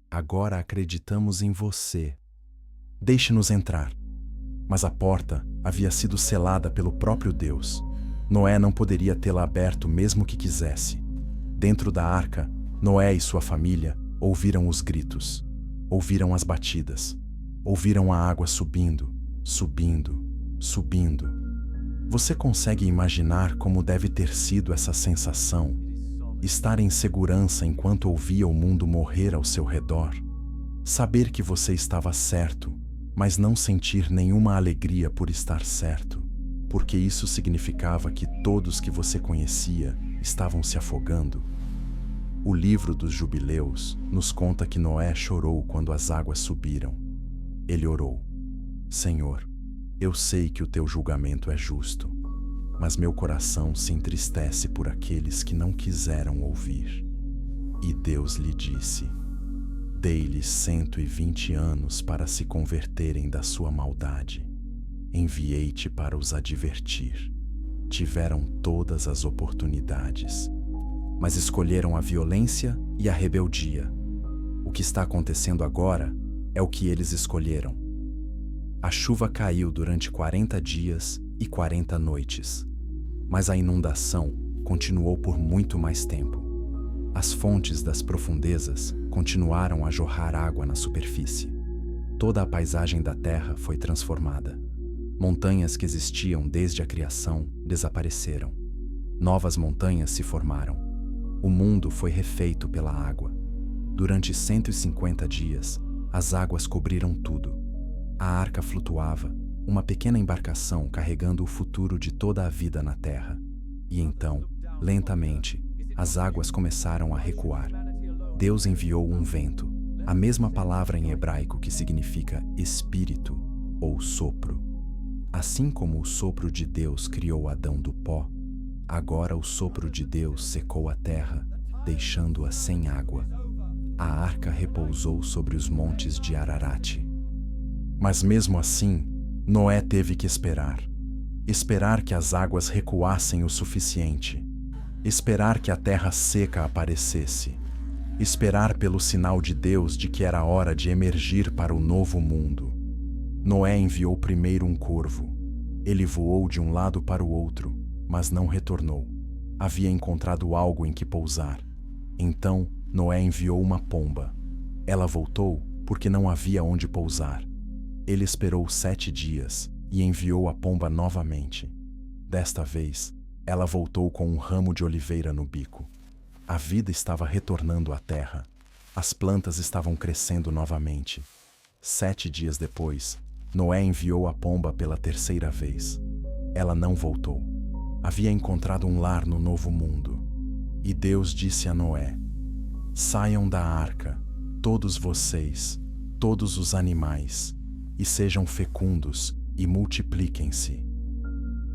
Agora acreditamos em você. Deixe-nos entrar. Mas a porta havia sido selada pelo próprio Deus. Noé não poderia tê-la aberto mesmo que quisesse. Dentro da arca, Noé e sua família ouviram os gritos, ouviram as batidas, ouviram a água subindo, subindo, subindo. Você consegue imaginar como deve ter sido essa sensação? Estar em segurança enquanto ouvia o mundo morrer ao seu redor? Saber que você estava certo, mas não sentir nenhuma alegria por estar certo, porque isso significava que todos que você conhecia estavam se afogando. O livro dos Jubileus nos conta que Noé chorou quando as águas subiram. Ele orou: Senhor, eu sei que o teu julgamento é justo, mas meu coração se entristece por aqueles que não quiseram ouvir. E Deus lhe disse: dei-lhes 120 anos para se converterem da sua maldade. Enviei-te para os advertir. Tiveram todas as oportunidades, mas escolheram a violência e a rebeldia. O que está acontecendo agora é o que eles escolheram. A chuva caiu durante 40 dias e 40 noites, mas a inundação continuou por muito mais tempo. As fontes das profundezas continuaram a jorrar água na superfície. Toda a paisagem da terra foi transformada. Montanhas que existiam desde a criação desapareceram. Novas montanhas se formaram. O mundo foi refeito pela água. Durante 150 dias, as águas cobriram tudo. A arca flutuava, uma pequena embarcação carregando o futuro de toda a vida na terra. E então, lentamente, as águas começaram a recuar. Deus enviou um vento, a mesma palavra em hebraico que significa espírito ou sopro. Assim como o sopro de Deus criou Adão do pó, agora o sopro de Deus secou a terra, deixando-a sem água. A arca repousou sobre os montes de Ararate. Mas mesmo assim, Noé teve que esperar. Esperar que as águas recuassem o suficiente. Esperar que a terra seca aparecesse. Esperar pelo sinal de Deus de que era hora de emergir para o novo mundo. Noé enviou primeiro um corvo. Ele voou de um lado para o outro, mas não retornou. Havia encontrado algo em que pousar. Então, Noé enviou uma pomba. Ela voltou porque não havia onde pousar. Ele esperou 7 dias, e enviou a pomba novamente. Desta vez, ela voltou com um ramo de oliveira no bico. A vida estava retornando à terra. As plantas estavam crescendo novamente. 7 dias depois, Noé enviou a pomba pela terceira vez. Ela não voltou. Havia encontrado um lar no novo mundo. E Deus disse a Noé: saiam da arca, todos vocês, todos os animais, e sejam fecundos e multipliquem-se.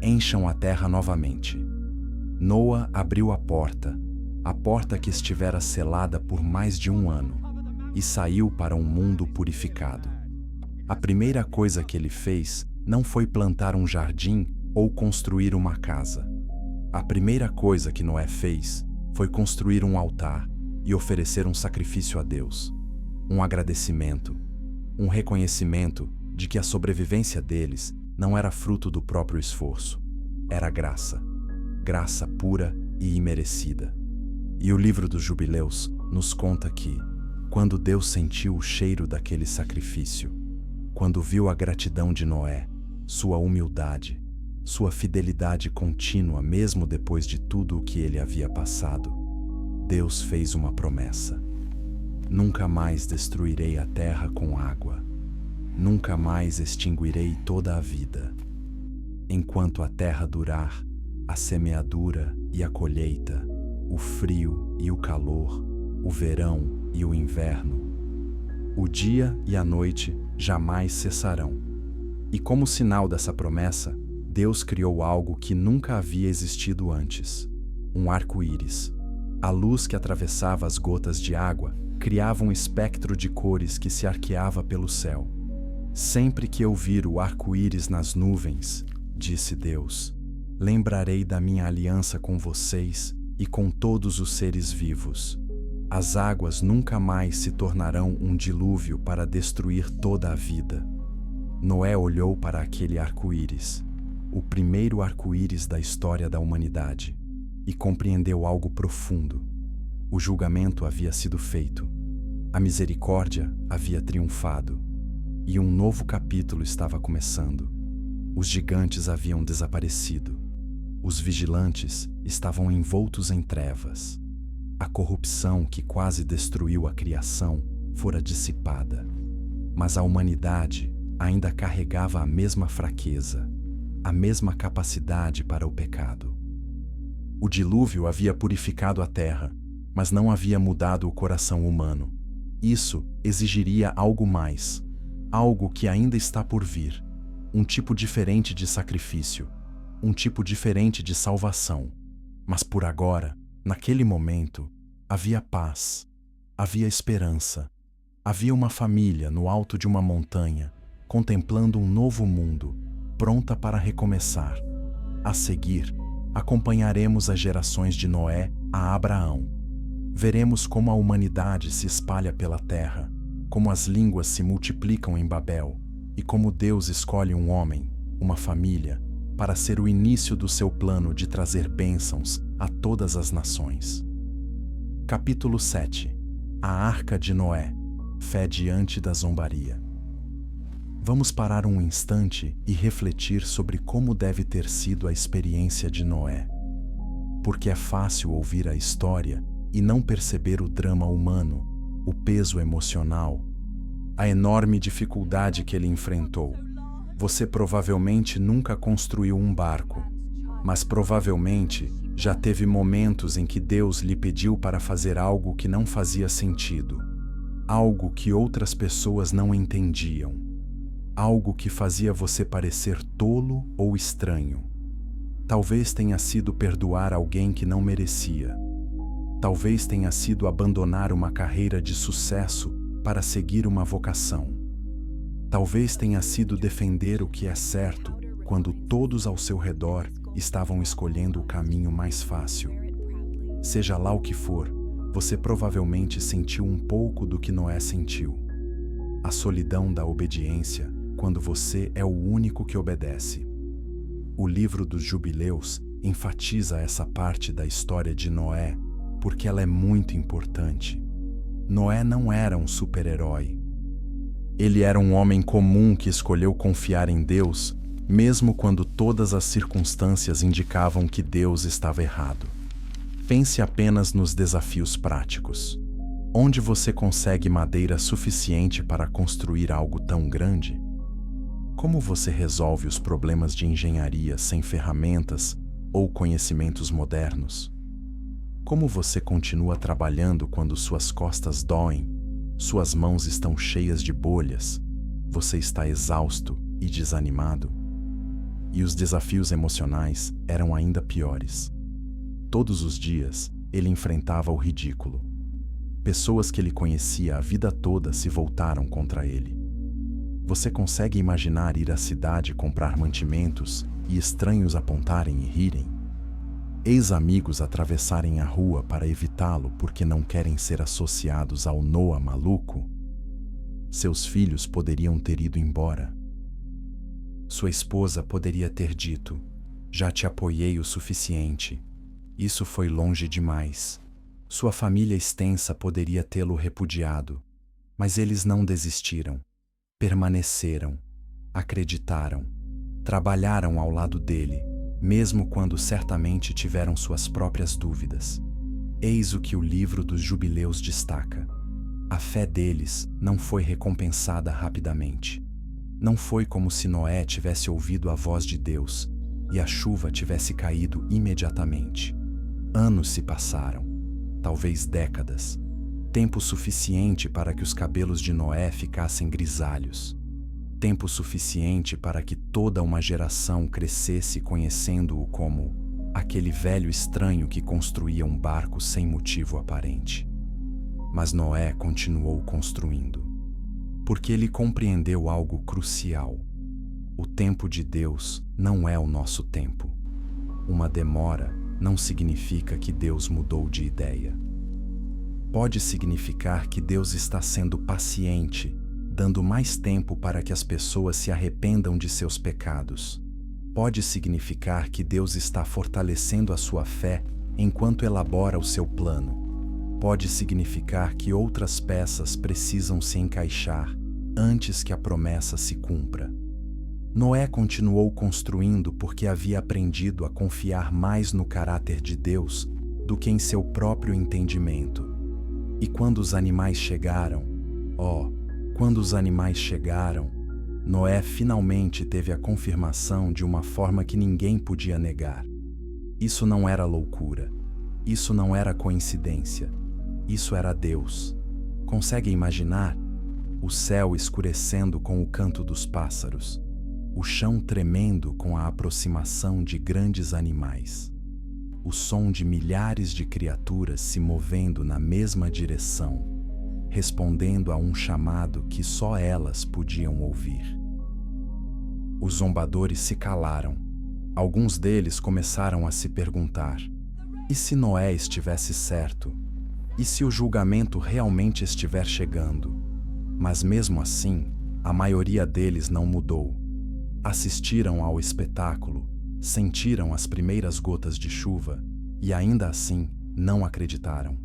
Encham a terra novamente. Noa abriu a porta que estivera selada por mais de 1 ano, e saiu para um mundo purificado. A primeira coisa que ele fez não foi plantar um jardim ou construir uma casa. A primeira coisa que Noé fez foi construir um altar e oferecer um sacrifício a Deus. Um agradecimento, um reconhecimento de que a sobrevivência deles não era fruto do próprio esforço. Era graça. Graça pura e imerecida. E o livro dos Jubileus nos conta que, quando Deus sentiu o cheiro daquele sacrifício, quando viu a gratidão de Noé, sua humildade, sua fidelidade contínua mesmo depois de tudo o que ele havia passado, Deus fez uma promessa: nunca mais destruirei a terra com água, nunca mais extinguirei toda a vida. Enquanto a terra durar, a semeadura e a colheita, o frio e o calor, o verão e o inverno, o dia e a noite jamais cessarão. E como sinal dessa promessa, Deus criou algo que nunca havia existido antes: um arco-íris. A luz que atravessava as gotas de água criava um espectro de cores que se arqueava pelo céu. Sempre que eu vir o arco-íris nas nuvens, disse Deus, lembrarei da minha aliança com vocês e com todos os seres vivos. As águas nunca mais se tornarão um dilúvio para destruir toda a vida. Noé olhou para aquele arco-íris, o primeiro arco-íris da história da humanidade, e compreendeu algo profundo. O julgamento havia sido feito, a misericórdia havia triunfado, e um novo capítulo estava começando. Os gigantes haviam desaparecido. Os vigilantes estavam envoltos em trevas. A corrupção que quase destruiu a criação fora dissipada. Mas a humanidade ainda carregava a mesma fraqueza, a mesma capacidade para o pecado. O dilúvio havia purificado a terra, mas não havia mudado o coração humano. Isso exigiria algo mais, algo que ainda está por vir, um tipo diferente de sacrifício, um tipo diferente de salvação. Mas por agora, naquele momento, havia paz, havia esperança, havia uma família no alto de uma montanha, contemplando um novo mundo, pronta para recomeçar. A seguir, acompanharemos as gerações de Noé a Abraão. Veremos como a humanidade se espalha pela terra, como as línguas se multiplicam em Babel, e como Deus escolhe um homem, uma família, para ser o início do seu plano de trazer bênçãos a todas as nações. Capítulo 7. A Arca de Noé. Fé diante da zombaria. Vamos parar um instante e refletir sobre como deve ter sido a experiência de Noé. Porque é fácil ouvir a história e não perceber o drama humano, o peso emocional, a enorme dificuldade que ele enfrentou. Você provavelmente nunca construiu um barco, mas provavelmente já teve momentos em que Deus lhe pediu para fazer algo que não fazia sentido, algo que outras pessoas não entendiam, algo que fazia você parecer tolo ou estranho. Talvez tenha sido perdoar alguém que não merecia. Talvez tenha sido abandonar uma carreira de sucesso para seguir uma vocação. Talvez tenha sido defender o que é certo quando todos ao seu redor estavam escolhendo o caminho mais fácil. Seja lá o que for, você provavelmente sentiu um pouco do que Noé sentiu. A solidão da obediência quando você é o único que obedece. O livro dos Jubileus enfatiza essa parte da história de Noé porque ela é muito importante. Noé não era um super-herói. Ele era um homem comum que escolheu confiar em Deus mesmo quando todas as circunstâncias indicavam que Deus estava errado. Pense apenas nos desafios práticos. Onde você consegue madeira suficiente para construir algo tão grande? Como você resolve os problemas de engenharia sem ferramentas ou conhecimentos modernos? Como você continua trabalhando quando suas costas doem, suas mãos estão cheias de bolhas, você está exausto e desanimado? E os desafios emocionais eram ainda piores. Todos os dias, ele enfrentava o ridículo. Pessoas que ele conhecia a vida toda se voltaram contra ele. Você consegue imaginar ir à cidade comprar mantimentos e estranhos apontarem e rirem? Ex-amigos atravessarem a rua para evitá-lo porque não querem ser associados ao Noah maluco? Seus filhos poderiam ter ido embora. Sua esposa poderia ter dito: "Já te apoiei o suficiente. Isso foi longe demais." Sua família extensa poderia tê-lo repudiado, mas eles não desistiram. Permaneceram, acreditaram, trabalharam ao lado dele, mesmo quando certamente tiveram suas próprias dúvidas. Eis o que o livro dos Jubileus destaca. A fé deles não foi recompensada rapidamente. Não foi como se Noé tivesse ouvido a voz de Deus e a chuva tivesse caído imediatamente. Anos se passaram, talvez décadas, tempo suficiente para que os cabelos de Noé ficassem grisalhos, tempo suficiente para que toda uma geração crescesse conhecendo-o como aquele velho estranho que construía um barco sem motivo aparente. Mas Noé continuou construindo, porque ele compreendeu algo crucial. O tempo de Deus não é o nosso tempo. Uma demora não significa que Deus mudou de ideia. Pode significar que Deus está sendo paciente, dando mais tempo para que as pessoas se arrependam de seus pecados. Pode significar que Deus está fortalecendo a sua fé enquanto elabora o seu plano. Pode significar que outras peças precisam se encaixar antes que a promessa se cumpra. Noé continuou construindo porque havia aprendido a confiar mais no caráter de Deus do que em seu próprio entendimento. E quando os animais chegaram, quando os animais chegaram, Noé finalmente teve a confirmação de uma forma que ninguém podia negar. Isso não era loucura. Isso não era coincidência. Isso era Deus. Consegue imaginar? O céu escurecendo com o canto dos pássaros. O chão tremendo com a aproximação de grandes animais. O som de milhares de criaturas se movendo na mesma direção, respondendo a um chamado que só elas podiam ouvir. Os zombadores se calaram. Alguns deles começaram a se perguntar: e se Noé estivesse certo? E se o julgamento realmente estiver chegando? Mas mesmo assim, a maioria deles não mudou. Assistiram ao espetáculo, sentiram as primeiras gotas de chuva e ainda assim não acreditaram.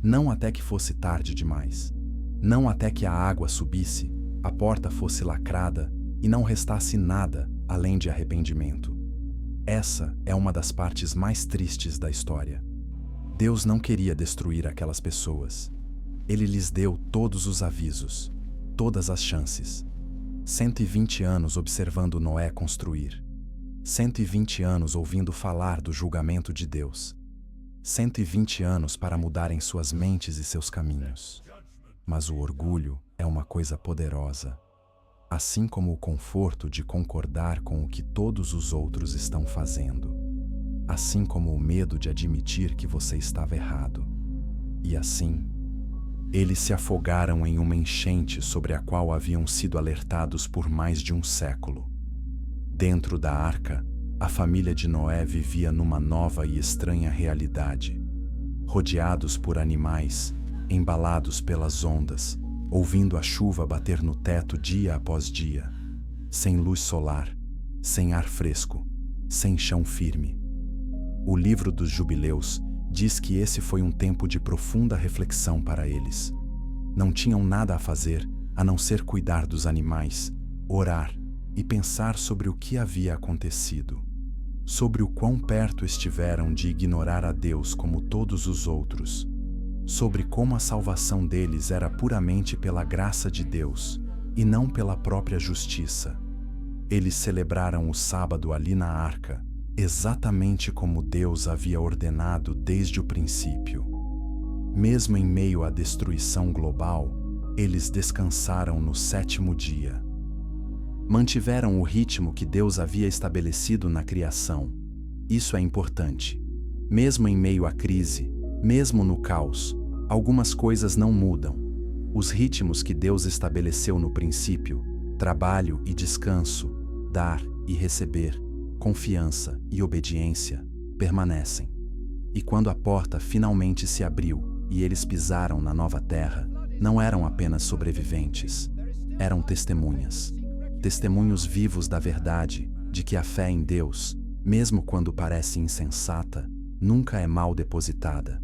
Não até que fosse tarde demais. Não até que a água subisse, a porta fosse lacrada e não restasse nada além de arrependimento. Essa é uma das partes mais tristes da história. Deus não queria destruir aquelas pessoas. Ele lhes deu todos os avisos, todas as chances. 120 anos observando Noé construir. 120 anos ouvindo falar do julgamento de Deus. 120 anos para mudarem suas mentes e seus caminhos. Mas o orgulho é uma coisa poderosa, assim como o conforto de concordar com o que todos os outros estão fazendo, assim como o medo de admitir que você estava errado. E assim, eles se afogaram em uma enchente sobre a qual haviam sido alertados por mais de um século. Dentro da arca, a família de Noé vivia numa nova e estranha realidade. Rodeados por animais, embalados pelas ondas, ouvindo a chuva bater no teto dia após dia, sem luz solar, sem ar fresco, sem chão firme. O livro dos Jubileus diz que esse foi um tempo de profunda reflexão para eles. Não tinham nada a fazer a não ser cuidar dos animais, orar e pensar sobre o que havia acontecido, sobre o quão perto estiveram de ignorar a Deus como todos os outros, sobre como a salvação deles era puramente pela graça de Deus e não pela própria justiça. Eles celebraram o sábado ali na arca, exatamente como Deus havia ordenado desde o princípio. Mesmo em meio à destruição global, eles descansaram no sétimo dia. Mantiveram o ritmo que Deus havia estabelecido na criação. Isso é importante. Mesmo em meio à crise, mesmo no caos, algumas coisas não mudam. Os ritmos que Deus estabeleceu no princípio, trabalho e descanso, dar e receber, confiança e obediência, permanecem. E quando a porta finalmente se abriu e eles pisaram na nova terra, não eram apenas sobreviventes, eram testemunhas. Testemunhos vivos da verdade, de que a fé em Deus, mesmo quando parece insensata, nunca é mal depositada.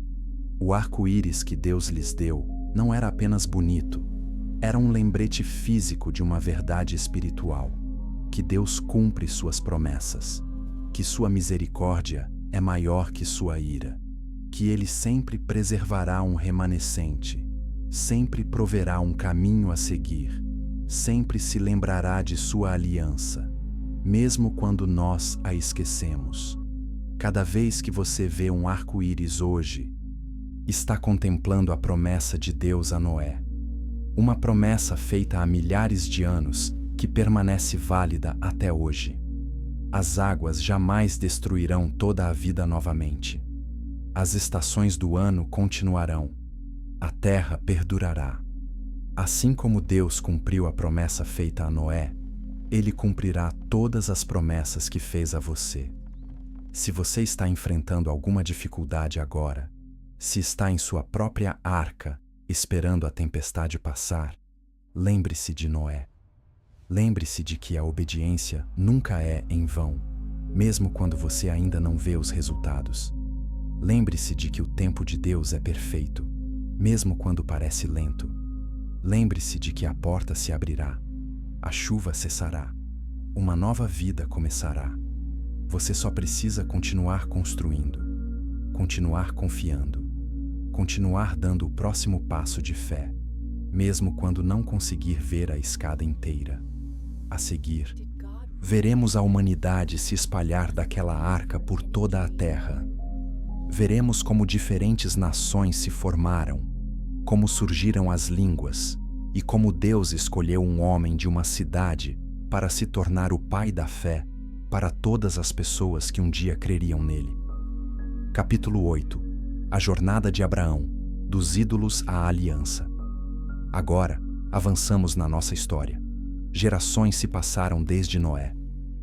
O arco-íris que Deus lhes deu não era apenas bonito, era um lembrete físico de uma verdade espiritual, que Deus cumpre suas promessas, que sua misericórdia é maior que sua ira, que Ele sempre preservará um remanescente, sempre proverá um caminho a seguir, sempre se lembrará de sua aliança, mesmo quando nós a esquecemos. Cada vez que você vê um arco-íris hoje, está contemplando a promessa de Deus a Noé. Uma promessa feita há milhares de anos que permanece válida até hoje. As águas jamais destruirão toda a vida novamente. As estações do ano continuarão. A terra perdurará. Assim como Deus cumpriu a promessa feita a Noé, Ele cumprirá todas as promessas que fez a você. Se você está enfrentando alguma dificuldade agora, se está em sua própria arca, esperando a tempestade passar, lembre-se de Noé. Lembre-se de que a obediência nunca é em vão, mesmo quando você ainda não vê os resultados. Lembre-se de que o tempo de Deus é perfeito, mesmo quando parece lento. Lembre-se de que a porta se abrirá, a chuva cessará, uma nova vida começará. Você só precisa continuar construindo, continuar confiando, continuar dando o próximo passo de fé, mesmo quando não conseguir ver a escada inteira. A seguir, veremos a humanidade se espalhar daquela arca por toda a terra. Veremos como diferentes nações se formaram, como surgiram as línguas e como Deus escolheu um homem de uma cidade para se tornar o pai da fé para todas as pessoas que um dia creriam nele. Capítulo 8. A jornada de Abraão, dos ídolos à aliança. Agora, avançamos na nossa história. Gerações se passaram desde Noé.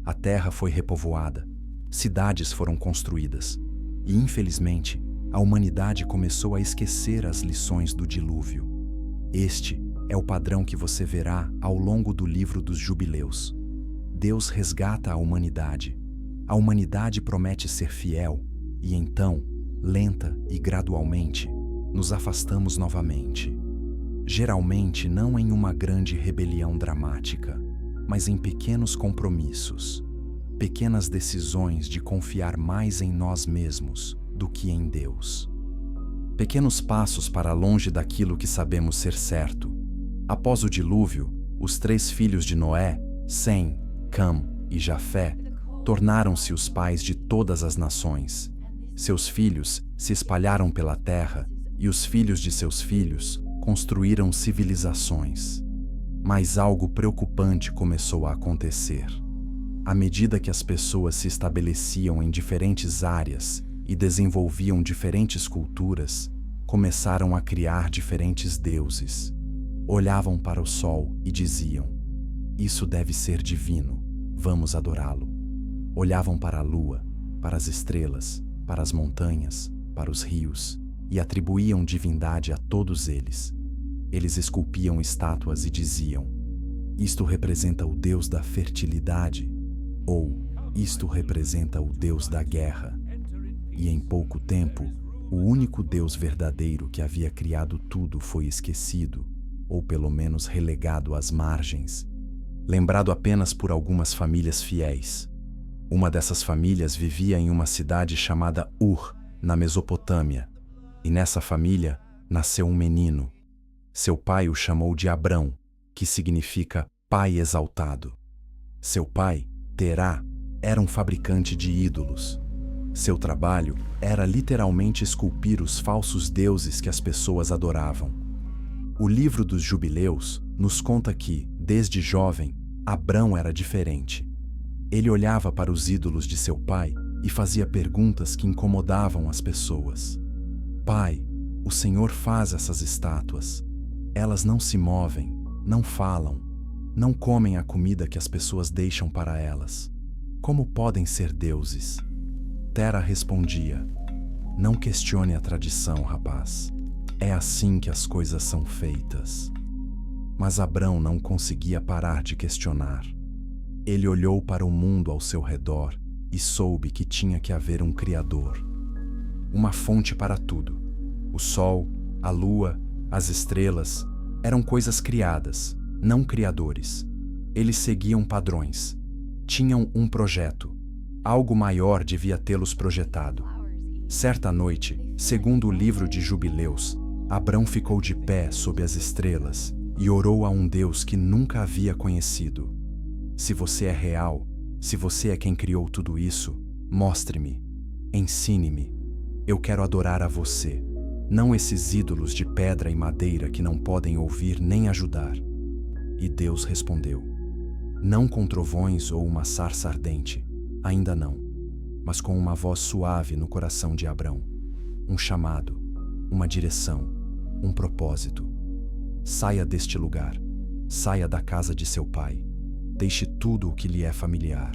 A terra foi repovoada, cidades foram construídas e, infelizmente, a humanidade começou a esquecer as lições do dilúvio. Este é o padrão que você verá ao longo do livro dos Jubileus. Deus resgata a humanidade. A humanidade promete ser fiel e então, lenta e gradualmente, nos afastamos novamente. Geralmente não em uma grande rebelião dramática, mas em pequenos compromissos, pequenas decisões de confiar mais em nós mesmos do que em Deus. Pequenos passos para longe daquilo que sabemos ser certo. Após o dilúvio, os 3 filhos de Noé, Sem, Cam e Jafé, tornaram-se os pais de todas as nações. Seus filhos se espalharam pela terra e os filhos de seus filhos construíram civilizações. Mas algo preocupante começou a acontecer. À medida que as pessoas se estabeleciam em diferentes áreas e desenvolviam diferentes culturas, começaram a criar diferentes deuses. Olhavam para o sol e diziam: "Isso deve ser divino, vamos adorá-lo." Olhavam para a lua, para as estrelas, para as montanhas, para os rios, e atribuíam divindade a todos eles. Eles esculpiam estátuas e diziam: "Isto representa o Deus da fertilidade", ou "Isto representa o Deus da guerra." E em pouco tempo, o único Deus verdadeiro que havia criado tudo foi esquecido, ou pelo menos relegado às margens. lembrado apenas por algumas famílias fiéis. Uma dessas famílias vivia em uma cidade chamada Ur, na Mesopotâmia, e nessa família nasceu um menino. Seu pai o chamou de Abrão, que significa pai exaltado. Seu pai, Terá, era um fabricante de ídolos. Seu trabalho era literalmente esculpir os falsos deuses que as pessoas adoravam. O livro dos Jubileus nos conta que, desde jovem, Abrão era diferente. Ele olhava para os ídolos de seu pai e fazia perguntas que incomodavam as pessoas. Pai, o Senhor faz essas estátuas. Elas não se movem, não falam, não comem a comida que as pessoas deixam para elas. Como podem ser deuses? Tera respondia: não questione a tradição, rapaz. É assim que as coisas são feitas. Mas Abrão não conseguia parar de questionar. Ele olhou para o mundo ao seu redor e soube que tinha que haver um Criador. Uma fonte para tudo. O sol, a lua, as estrelas eram coisas criadas, não criadores. Eles seguiam padrões. Tinham um projeto. Algo maior devia tê-los projetado. Certa noite, segundo o livro de Jubileus, Abrão ficou de pé sob as estrelas e orou a um Deus que nunca havia conhecido. Se você é real, se você é quem criou tudo isso, mostre-me, ensine-me. Eu quero adorar a você, não esses ídolos de pedra e madeira que não podem ouvir nem ajudar. E Deus respondeu: não com trovões ou uma sarça ardente, ainda não, mas com uma voz suave no coração de Abrão. Um chamado, uma direção, um propósito. Saia deste lugar, saia da casa de seu pai, deixe tudo o que lhe é familiar.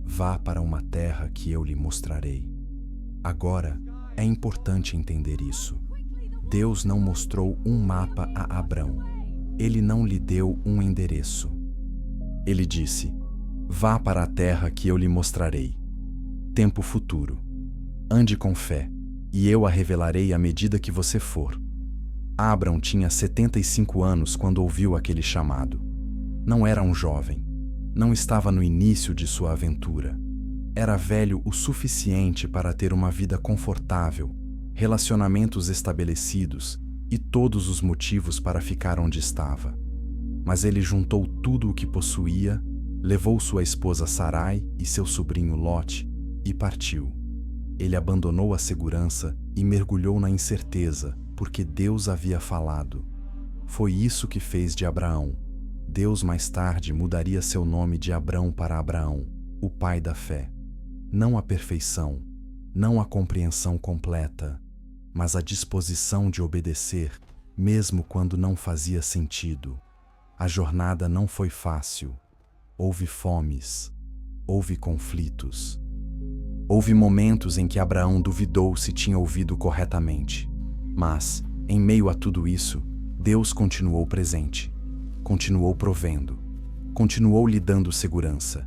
Vá para uma terra que eu lhe mostrarei. Agora, é importante entender isso. Deus não mostrou um mapa a Abrão. Ele não lhe deu um endereço. Ele disse: vá para a terra que eu lhe mostrarei. Tempo futuro. Ande com fé, e eu a revelarei à medida que você for. Abrão tinha 75 anos quando ouviu aquele chamado. Não era um jovem. Não estava no início de sua aventura. Era velho o suficiente para ter uma vida confortável, relacionamentos estabelecidos e todos os motivos para ficar onde estava. Mas ele juntou tudo o que possuía, levou sua esposa Sarai e seu sobrinho Lote e partiu. Ele abandonou a segurança e mergulhou na incerteza, porque Deus havia falado. Foi isso que fez de Abraão. Deus mais tarde mudaria seu nome de Abrão para Abraão, o pai da fé. Não a perfeição, não a compreensão completa, mas a disposição de obedecer, mesmo quando não fazia sentido. A jornada não foi fácil. Houve fomes, houve conflitos. Houve momentos em que Abraão duvidou se tinha ouvido corretamente. Mas, em meio a tudo isso, Deus continuou presente, continuou provendo, continuou lhe dando segurança.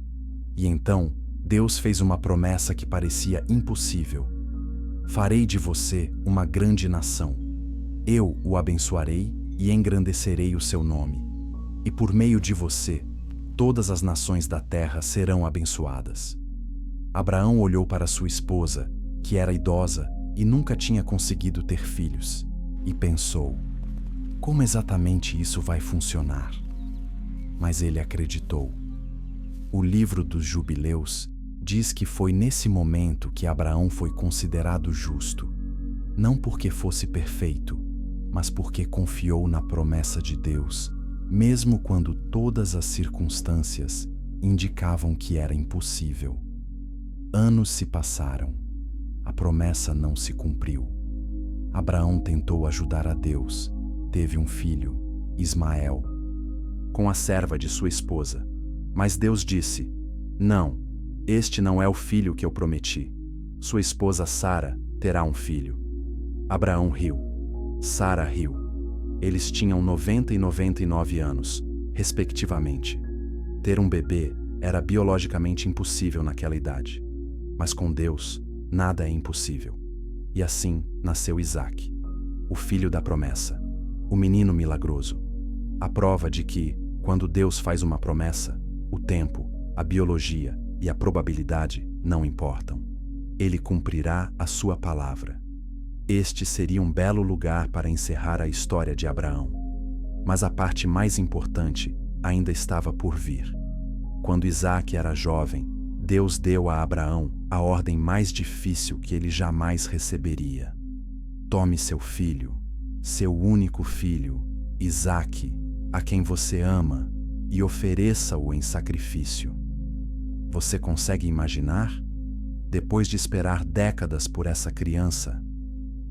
E então, Deus fez uma promessa que parecia impossível. Farei de você uma grande nação. Eu o abençoarei e engrandecerei o seu nome. E por meio de você, todas as nações da terra serão abençoadas. Abraão olhou para sua esposa, que era idosa e nunca tinha conseguido ter filhos, e pensou: como exatamente isso vai funcionar? Mas ele acreditou. O livro dos Jubileus diz que foi nesse momento que Abraão foi considerado justo, não porque fosse perfeito, mas porque confiou na promessa de Deus, mesmo quando todas as circunstâncias indicavam que era impossível. Anos se passaram. A promessa não se cumpriu. Abraão tentou ajudar a Deus. Teve um filho, Ismael, com a serva de sua esposa. Mas Deus disse: não, este não é o filho que eu prometi. Sua esposa Sara terá um filho. Abraão riu. Sara riu. Eles tinham 90 e 99 anos, respectivamente. Ter um bebê era biologicamente impossível naquela idade. Mas com Deus, nada é impossível. E assim nasceu Isaque, o filho da promessa, o menino milagroso. A prova de que, quando Deus faz uma promessa, O tempo, a biologia e a probabilidade não importam. Ele cumprirá a sua palavra. Este seria um belo lugar para encerrar a história de Abraão. Mas a parte mais importante ainda estava por vir. Quando Isaque era jovem, Deus deu a Abraão a ordem mais difícil que ele jamais receberia. Tome seu filho, seu único filho, Isaque, a quem você ama, e ofereça-o em sacrifício. Você consegue imaginar? Depois de esperar décadas por essa criança,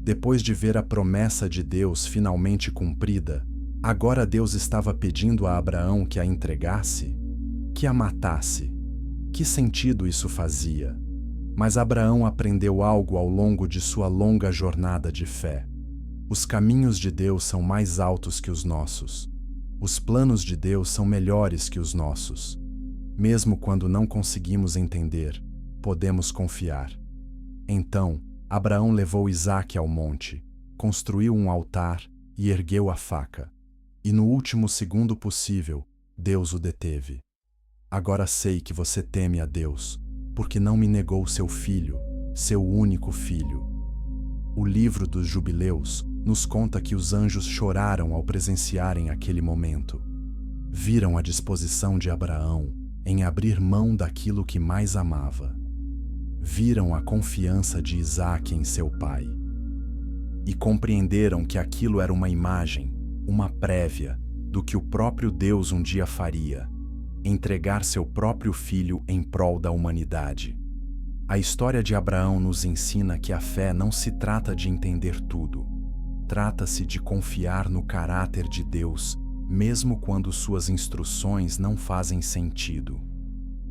depois de ver a promessa de Deus finalmente cumprida, agora Deus estava pedindo a Abraão que a entregasse, que a matasse. Que sentido isso fazia? Mas Abraão aprendeu algo ao longo de sua longa jornada de fé. Os caminhos de Deus são mais altos que os nossos. Os planos de Deus são melhores que os nossos. Mesmo quando não conseguimos entender, podemos confiar. Então, Abraão levou Isaque ao monte, construiu um altar e ergueu a faca. E no último segundo possível, Deus o deteve. Agora sei que você teme a Deus, porque não me negou seu filho, seu único filho. O livro dos Jubileus nos conta que os anjos choraram ao presenciarem aquele momento. Viram a disposição de Abraão em abrir mão daquilo que mais amava. Viram a confiança de Isaque em seu pai. E compreenderam que aquilo era uma imagem, uma prévia, do que o próprio Deus um dia faria: entregar seu próprio filho em prol da humanidade. A história de Abraão nos ensina que a fé não se trata de entender tudo. Trata-se de confiar no caráter de Deus, mesmo quando suas instruções não fazem sentido.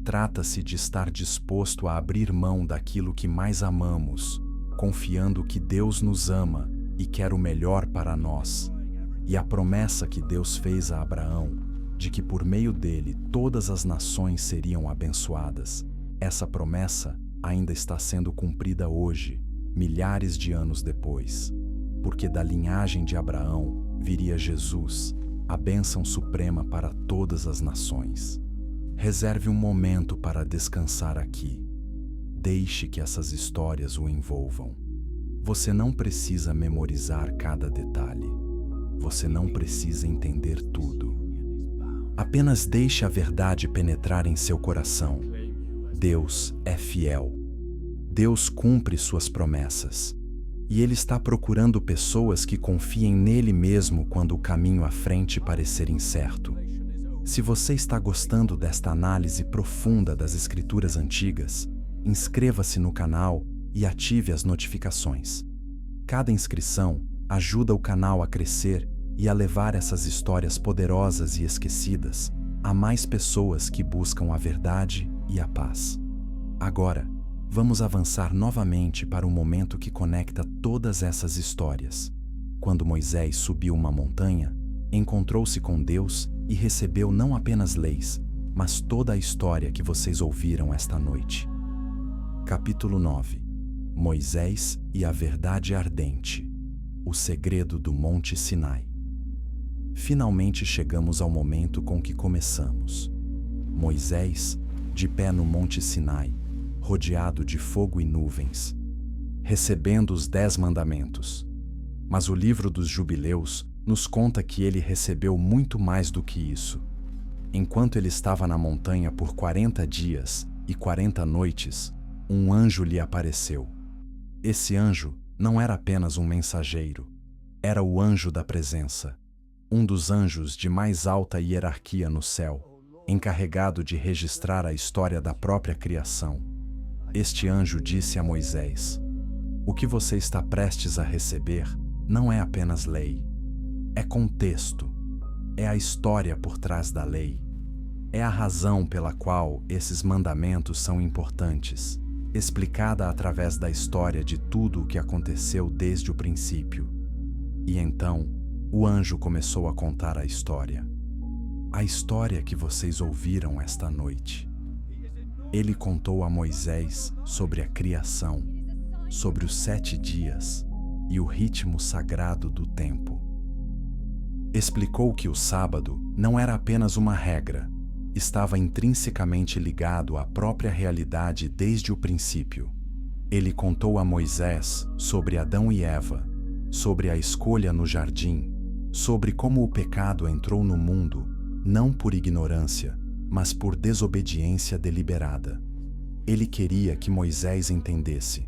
Trata-se de estar disposto a abrir mão daquilo que mais amamos, confiando que Deus nos ama e quer o melhor para nós. E a promessa que Deus fez a Abraão, de que por meio dele todas as nações seriam abençoadas, essa promessa ainda está sendo cumprida hoje, milhares de anos depois. Porque da linhagem de Abraão viria Jesus, a bênção suprema para todas as nações. Reserve um momento para descansar aqui. Deixe que essas histórias o envolvam. Você não precisa memorizar cada detalhe. Você não precisa entender tudo. Apenas deixe a verdade penetrar em seu coração. Deus é fiel. Deus cumpre suas promessas. E Ele está procurando pessoas que confiem nele mesmo quando o caminho à frente parecer incerto. Se você está gostando desta análise profunda das Escrituras Antigas, inscreva-se no canal e ative as notificações. Cada inscrição ajuda o canal a crescer e a levar essas histórias poderosas e esquecidas a mais pessoas que buscam a verdade e a paz. Agora, vamos avançar novamente para o momento que conecta todas essas histórias. Quando Moisés subiu uma montanha, encontrou-se com Deus e recebeu não apenas leis, mas toda a história que vocês ouviram esta noite. Capítulo 9. Moisés e a verdade ardente. O segredo do Monte Sinai. Finalmente chegamos ao momento com que começamos. Moisés, de pé no Monte Sinai, rodeado de fogo e nuvens, recebendo os 10 mandamentos. Mas o livro dos Jubileus nos conta que ele recebeu muito mais do que isso. Enquanto ele estava na montanha por 40 dias e 40 noites, um anjo lhe apareceu. Esse anjo não era apenas um mensageiro, era o anjo da presença, um dos anjos de mais alta hierarquia no céu, encarregado de registrar a história da própria criação. Este anjo disse a Moisés: "O que você está prestes a receber não é apenas lei. É contexto. É a história por trás da lei. É a razão pela qual esses mandamentos são importantes, explicada através da história de tudo o que aconteceu desde o princípio." E então, o anjo começou a contar a história. A história que vocês ouviram esta noite. Ele contou a Moisés sobre a criação, sobre os 7 dias e o ritmo sagrado do tempo. Explicou que o sábado não era apenas uma regra, estava intrinsecamente ligado à própria realidade desde o princípio. Ele contou a Moisés sobre Adão e Eva, sobre a escolha no jardim, sobre como o pecado entrou no mundo, não por ignorância, mas por desobediência deliberada. Ele queria que Moisés entendesse.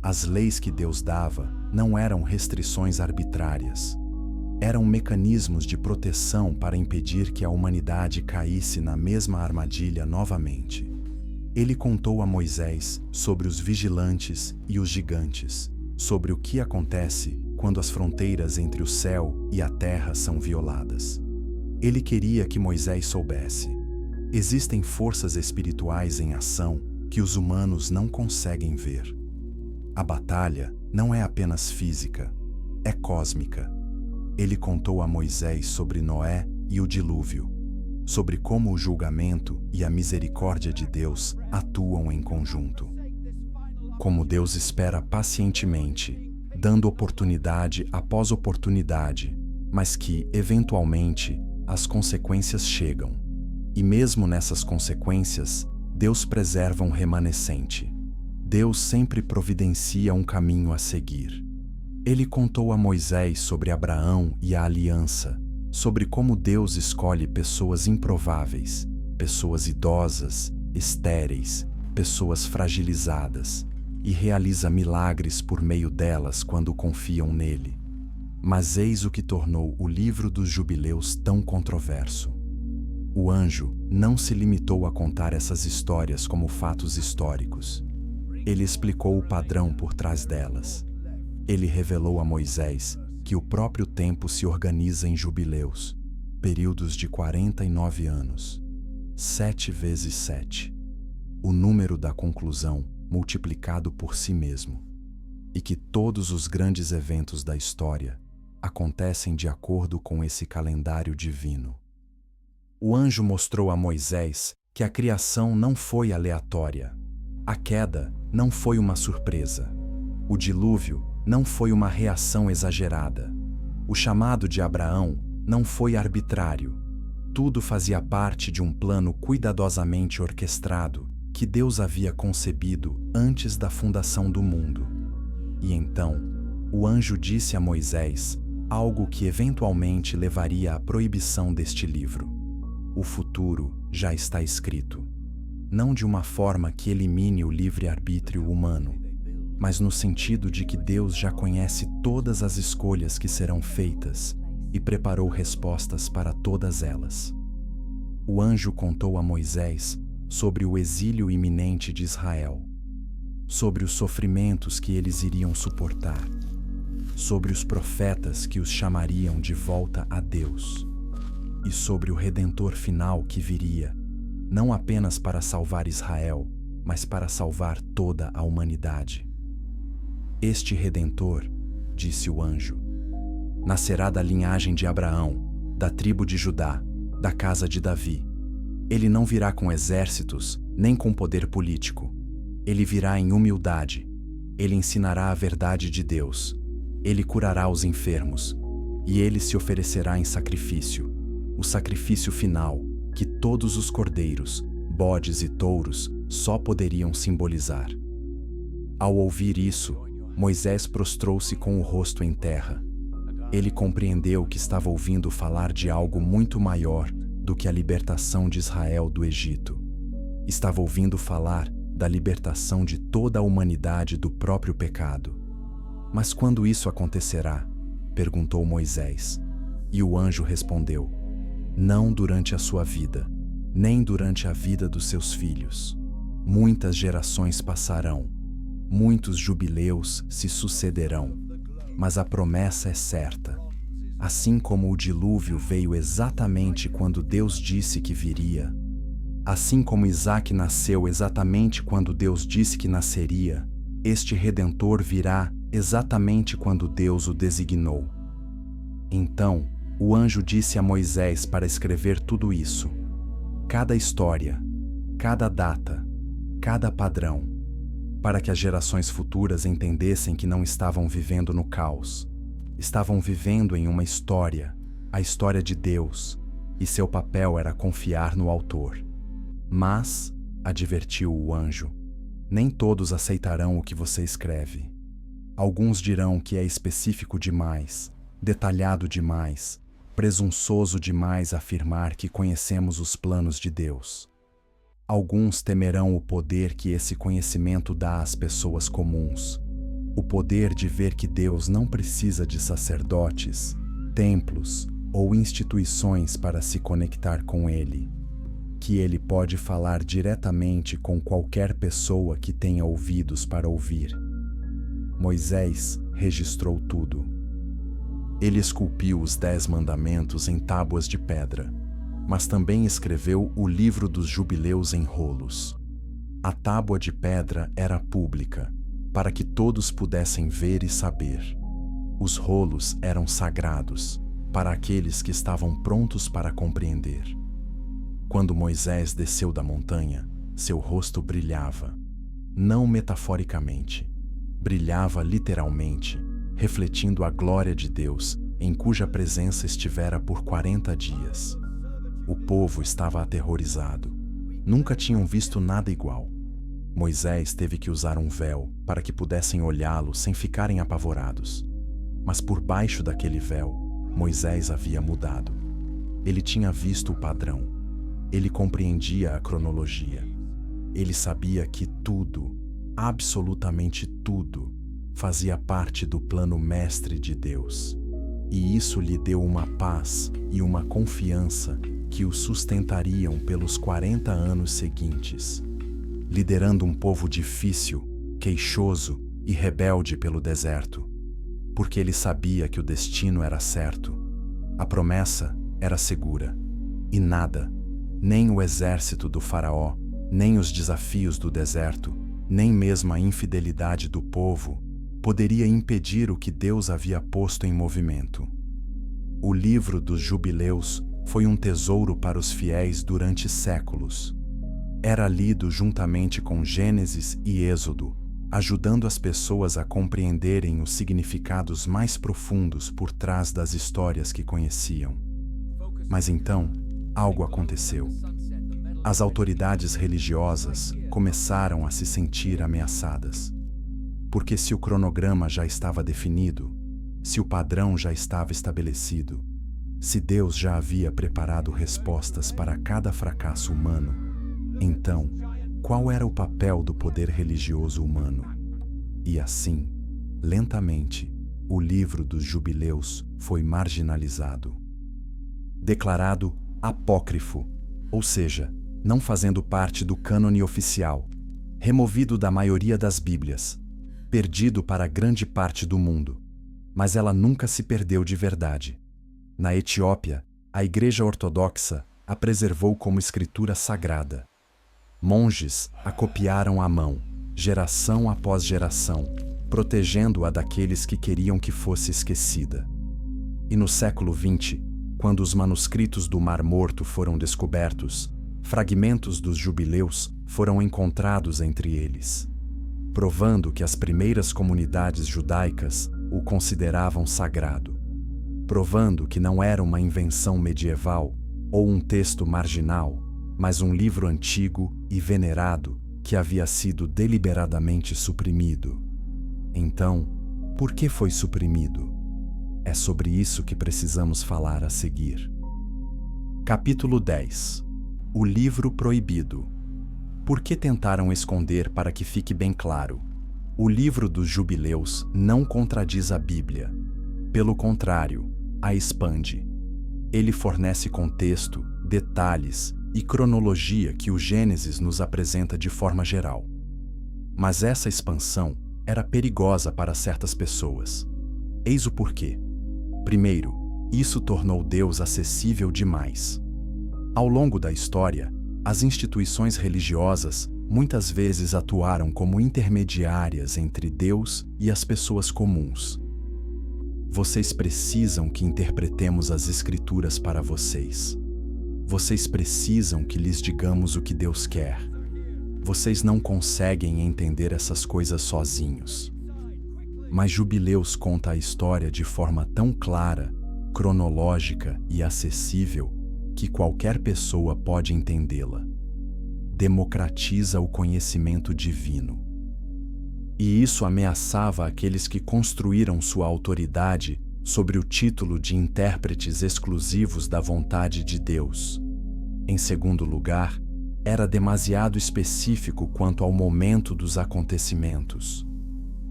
As leis que Deus dava não eram restrições arbitrárias. Eram mecanismos de proteção para impedir que a humanidade caísse na mesma armadilha novamente. Ele contou a Moisés sobre os vigilantes e os gigantes, sobre o que acontece quando as fronteiras entre o céu e a terra são violadas. Ele queria que Moisés soubesse: existem forças espirituais em ação que os humanos não conseguem ver. A batalha não é apenas física, é cósmica. Ele contou a Moisés sobre Noé e o dilúvio, sobre como o julgamento e a misericórdia de Deus atuam em conjunto. Como Deus espera pacientemente, dando oportunidade após oportunidade, mas que, eventualmente, as consequências chegam. E mesmo nessas consequências, Deus preserva um remanescente. Deus sempre providencia um caminho a seguir. Ele contou a Moisés sobre Abraão e a aliança, sobre como Deus escolhe pessoas improváveis, pessoas idosas, estéreis, pessoas fragilizadas, e realiza milagres por meio delas quando confiam nele. Mas eis o que tornou o livro dos Jubileus tão controverso. O anjo não se limitou a contar essas histórias como fatos históricos. Ele explicou o padrão por trás delas. Ele revelou a Moisés que o próprio tempo se organiza em jubileus, períodos de 49 anos, 7 vezes 7, o número da conclusão multiplicado por si mesmo, e que todos os grandes eventos da história acontecem de acordo com esse calendário divino. O anjo mostrou a Moisés que a criação não foi aleatória. A queda não foi uma surpresa. O dilúvio não foi uma reação exagerada. O chamado de Abraão não foi arbitrário. Tudo fazia parte de um plano cuidadosamente orquestrado que Deus havia concebido antes da fundação do mundo. E então, o anjo disse a Moisés algo que eventualmente levaria à proibição deste livro. O futuro já está escrito. Não de uma forma que elimine o livre-arbítrio humano, mas no sentido de que Deus já conhece todas as escolhas que serão feitas e preparou respostas para todas elas. O anjo contou a Moisés sobre o exílio iminente de Israel, sobre os sofrimentos que eles iriam suportar, sobre os profetas que os chamariam de volta a Deus, e sobre o Redentor final que viria, não apenas para salvar Israel, mas para salvar toda a humanidade. Este Redentor, disse o anjo, nascerá da linhagem de Abraão, da tribo de Judá, da casa de Davi. Ele não virá com exércitos, nem com poder político. Ele virá em humildade. Ele ensinará a verdade de Deus. Ele curará os enfermos. E ele se oferecerá em sacrifício, o sacrifício final, que todos os cordeiros, bodes e touros só poderiam simbolizar. Ao ouvir isso, Moisés prostrou-se com o rosto em terra. Ele compreendeu que estava ouvindo falar de algo muito maior do que a libertação de Israel do Egito. Estava ouvindo falar da libertação de toda a humanidade do próprio pecado. Mas quando isso acontecerá? Perguntou Moisés. E o anjo respondeu: não durante a sua vida, nem durante a vida dos seus filhos. Muitas gerações passarão, muitos jubileus se sucederão, mas a promessa é certa. Assim como o dilúvio veio exatamente quando Deus disse que viria, assim como Isaque nasceu exatamente quando Deus disse que nasceria, este Redentor virá exatamente quando Deus o designou. Então, o anjo disse a Moisés para escrever tudo isso. Cada história, cada data, cada padrão, para que as gerações futuras entendessem que não estavam vivendo no caos. Estavam vivendo em uma história, a história de Deus, e seu papel era confiar no autor. Mas, advertiu o anjo, nem todos aceitarão o que você escreve. Alguns dirão que é específico demais, detalhado demais, presunçoso demais afirmar que conhecemos os planos de Deus. Alguns temerão o poder que esse conhecimento dá às pessoas comuns, o poder de ver que Deus não precisa de sacerdotes, templos ou instituições para se conectar com Ele, que Ele pode falar diretamente com qualquer pessoa que tenha ouvidos para ouvir. Moisés registrou tudo. Ele esculpiu os 10 mandamentos em tábuas de pedra, mas também escreveu o livro dos jubileus em rolos. A tábua de pedra era pública, para que todos pudessem ver e saber. Os rolos eram sagrados, para aqueles que estavam prontos para compreender. Quando Moisés desceu da montanha, seu rosto brilhava, não metaforicamente, brilhava literalmente, refletindo a glória de Deus, em cuja presença estivera por 40 dias. O povo estava aterrorizado. Nunca tinham visto nada igual. Moisés teve que usar um véu para que pudessem olhá-lo sem ficarem apavorados. Mas por baixo daquele véu, Moisés havia mudado. Ele tinha visto o padrão. Ele compreendia a cronologia. Ele sabia que tudo, absolutamente tudo, fazia parte do plano mestre de Deus. E isso lhe deu uma paz e uma confiança que o sustentariam pelos 40 anos seguintes, liderando um povo difícil, queixoso e rebelde pelo deserto, porque ele sabia que o destino era certo, a promessa era segura, e nada, nem o exército do faraó, nem os desafios do deserto, nem mesmo a infidelidade do povo, poderia impedir o que Deus havia posto em movimento. O livro dos jubileus foi um tesouro para os fiéis durante séculos. Era lido juntamente com Gênesis e Êxodo, ajudando as pessoas a compreenderem os significados mais profundos por trás das histórias que conheciam. Mas então, algo aconteceu. As autoridades religiosas começaram a se sentir ameaçadas. Porque se o cronograma já estava definido, se o padrão já estava estabelecido, se Deus já havia preparado respostas para cada fracasso humano, então, qual era o papel do poder religioso humano? E assim, lentamente, o livro dos jubileus foi marginalizado. Declarado apócrifo, ou seja, não fazendo parte do cânone oficial, removido da maioria das Bíblias, perdido para grande parte do mundo, mas ela nunca se perdeu de verdade. Na Etiópia, a Igreja Ortodoxa a preservou como escritura sagrada. Monges a copiaram à mão, geração após geração, protegendo-a daqueles que queriam que fosse esquecida. E no século XX, quando os manuscritos do Mar Morto foram descobertos, fragmentos dos jubileus foram encontrados entre eles, provando que as primeiras comunidades judaicas o consideravam sagrado, provando que não era uma invenção medieval ou um texto marginal, mas um livro antigo e venerado que havia sido deliberadamente suprimido. Então, por que foi suprimido? É sobre isso que precisamos falar a seguir. Capítulo 10. O livro proibido. Por que tentaram esconder para que fique bem claro? O livro dos jubileus não contradiz a Bíblia. Pelo contrário, a expande. Ele fornece contexto, detalhes e cronologia que o Gênesis nos apresenta de forma geral. Mas essa expansão era perigosa para certas pessoas. Eis o porquê. Primeiro, isso tornou Deus acessível demais. Ao longo da história, as instituições religiosas muitas vezes atuaram como intermediárias entre Deus e as pessoas comuns. Vocês precisam que interpretemos as Escrituras para vocês. Vocês precisam que lhes digamos o que Deus quer. Vocês não conseguem entender essas coisas sozinhos. Mas Jubileus conta a história de forma tão clara, cronológica e acessível, que qualquer pessoa pode entendê-la. Democratiza o conhecimento divino. E isso ameaçava aqueles que construíram sua autoridade sobre o título de intérpretes exclusivos da vontade de Deus. Em segundo lugar, era demasiado específico quanto ao momento dos acontecimentos.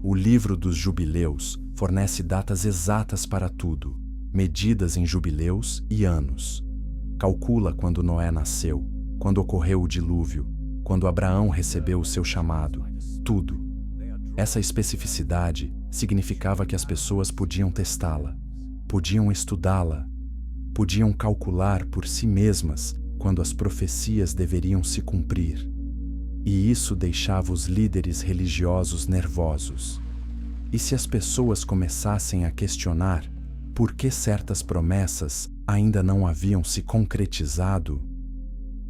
O livro dos jubileus fornece datas exatas para tudo, medidas em jubileus e anos. Calcula quando Noé nasceu, quando ocorreu o dilúvio, quando Abraão recebeu o seu chamado, tudo. Essa especificidade significava que as pessoas podiam testá-la, podiam estudá-la, podiam calcular por si mesmas quando as profecias deveriam se cumprir. E isso deixava os líderes religiosos nervosos. E se as pessoas começassem a questionar por que certas promessas ainda não haviam se concretizado?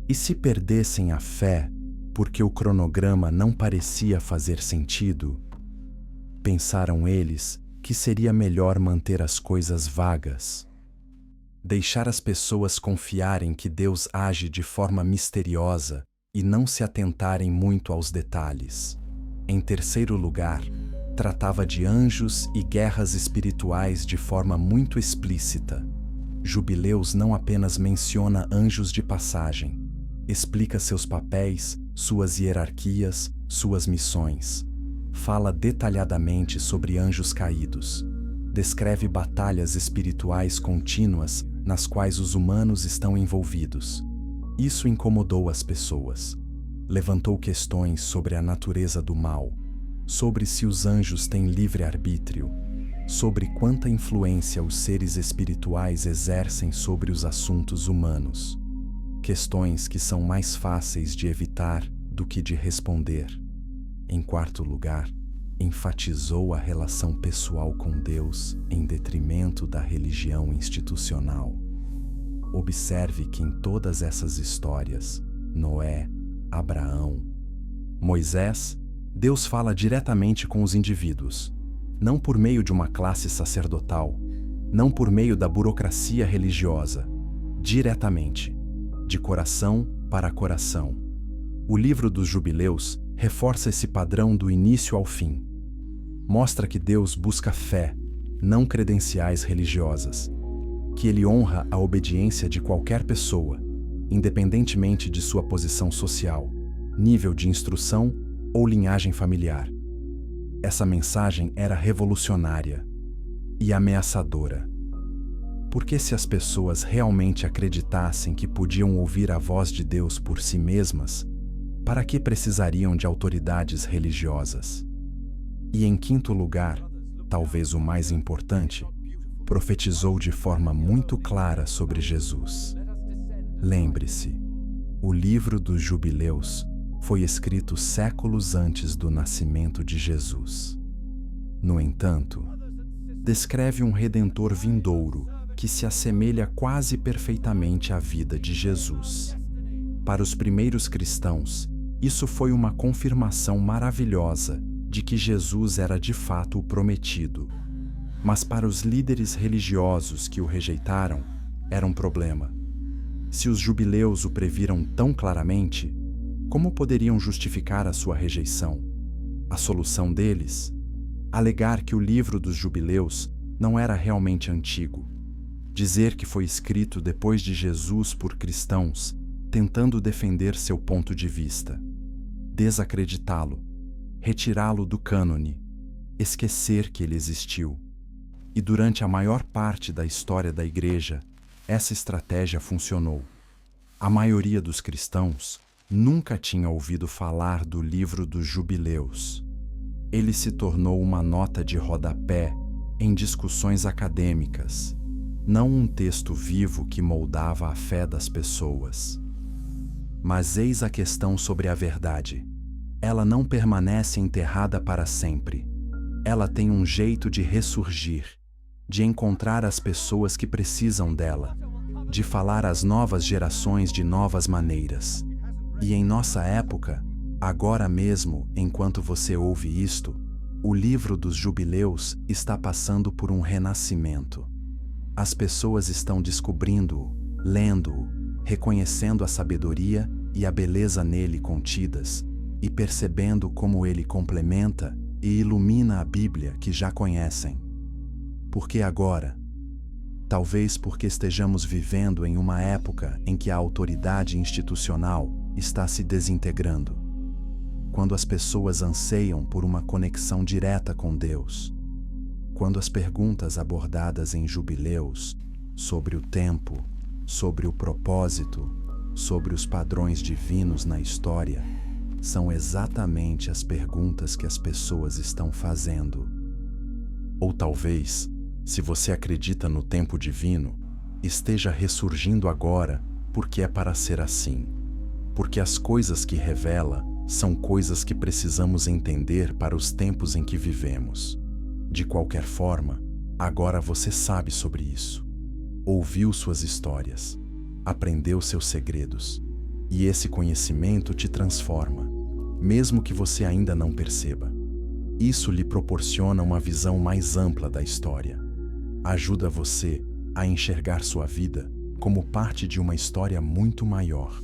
E se perdessem a fé porque o cronograma não parecia fazer sentido? Pensaram eles que seria melhor manter as coisas vagas. Deixar as pessoas confiarem que Deus age de forma misteriosa e não se atentarem muito aos detalhes. Em terceiro lugar, tratava de anjos e guerras espirituais de forma muito explícita. Jubileus não apenas menciona anjos de passagem, explica seus papéis, suas hierarquias, suas missões. Fala detalhadamente sobre anjos caídos. Descreve batalhas espirituais contínuas nas quais os humanos estão envolvidos. Isso incomodou as pessoas. Levantou questões sobre a natureza do mal, sobre se os anjos têm livre-arbítrio, sobre quanta influência os seres espirituais exercem sobre os assuntos humanos. Questões que são mais fáceis de evitar do que de responder. Em quarto lugar, enfatizou a relação pessoal com Deus em detrimento da religião institucional. Observe que em todas essas histórias, Noé, Abraão, Moisés, Deus fala diretamente com os indivíduos, não por meio de uma classe sacerdotal, não por meio da burocracia religiosa, diretamente, de coração para coração. O livro dos Jubileus reforça esse padrão do início ao fim. Mostra que Deus busca fé, não credenciais religiosas, que Ele honra a obediência de qualquer pessoa, independentemente de sua posição social, nível de instrução ou linhagem familiar. Essa mensagem era revolucionária e ameaçadora. Porque se as pessoas realmente acreditassem que podiam ouvir a voz de Deus por si mesmas, para que precisariam de autoridades religiosas? E em quinto lugar, talvez o mais importante, profetizou de forma muito clara sobre Jesus. Lembre-se, o livro dos Jubileus foi escrito séculos antes do nascimento de Jesus. No entanto, descreve um redentor vindouro que se assemelha quase perfeitamente à vida de Jesus. Para os primeiros cristãos, isso foi uma confirmação maravilhosa de que Jesus era de fato o prometido. Mas para os líderes religiosos que o rejeitaram, era um problema. Se os jubileus o previram tão claramente, como poderiam justificar a sua rejeição? A solução deles? Alegar que o livro dos jubileus não era realmente antigo. Dizer que foi escrito depois de Jesus por cristãos, tentando defender seu ponto de vista. Desacreditá-lo, retirá-lo do cânone, esquecer que ele existiu. E durante a maior parte da história da Igreja, essa estratégia funcionou. A maioria dos cristãos nunca tinha ouvido falar do livro dos Jubileus. Ele se tornou uma nota de rodapé em discussões acadêmicas, não um texto vivo que moldava a fé das pessoas. Mas eis a questão sobre a verdade. Ela não permanece enterrada para sempre. Ela tem um jeito de ressurgir, de encontrar as pessoas que precisam dela, de falar às novas gerações de novas maneiras. E em nossa época, agora mesmo, enquanto você ouve isto, o livro dos Jubileus está passando por um renascimento. As pessoas estão descobrindo-o, lendo-o, reconhecendo a sabedoria e a beleza nele contidas, e percebendo como ele complementa e ilumina a Bíblia que já conhecem. Porque agora, talvez porque estejamos vivendo em uma época em que a autoridade institucional está se desintegrando, quando as pessoas anseiam por uma conexão direta com Deus, quando as perguntas abordadas em jubileus sobre o tempo, sobre o propósito, sobre os padrões divinos na história, são exatamente as perguntas que as pessoas estão fazendo. Ou talvez, se você acredita no tempo divino, esteja ressurgindo agora porque é para ser assim. Porque as coisas que revela são coisas que precisamos entender para os tempos em que vivemos. De qualquer forma, agora você sabe sobre isso. Ouviu suas histórias, aprendeu seus segredos, e esse conhecimento te transforma, mesmo que você ainda não perceba. Isso lhe proporciona uma visão mais ampla da história. Ajuda você a enxergar sua vida como parte de uma história muito maior.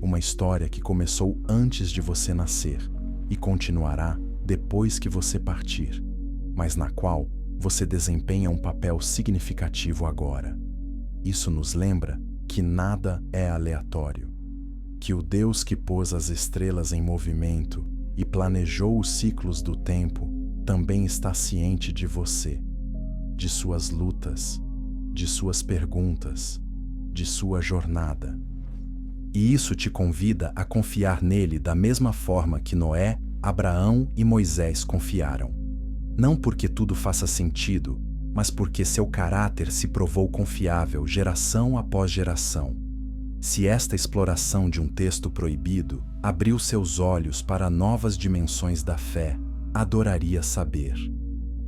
Uma história que começou antes de você nascer e continuará depois que você partir, mas na qual você desempenha um papel significativo agora. Isso nos lembra que nada é aleatório, que o Deus que pôs as estrelas em movimento e planejou os ciclos do tempo também está ciente de você, de suas lutas, de suas perguntas, de sua jornada. E isso te convida a confiar nele da mesma forma que Noé, Abraão e Moisés confiaram. Não porque tudo faça sentido, mas porque seu caráter se provou confiável geração após geração. Se esta exploração de um texto proibido abriu seus olhos para novas dimensões da fé, adoraria saber.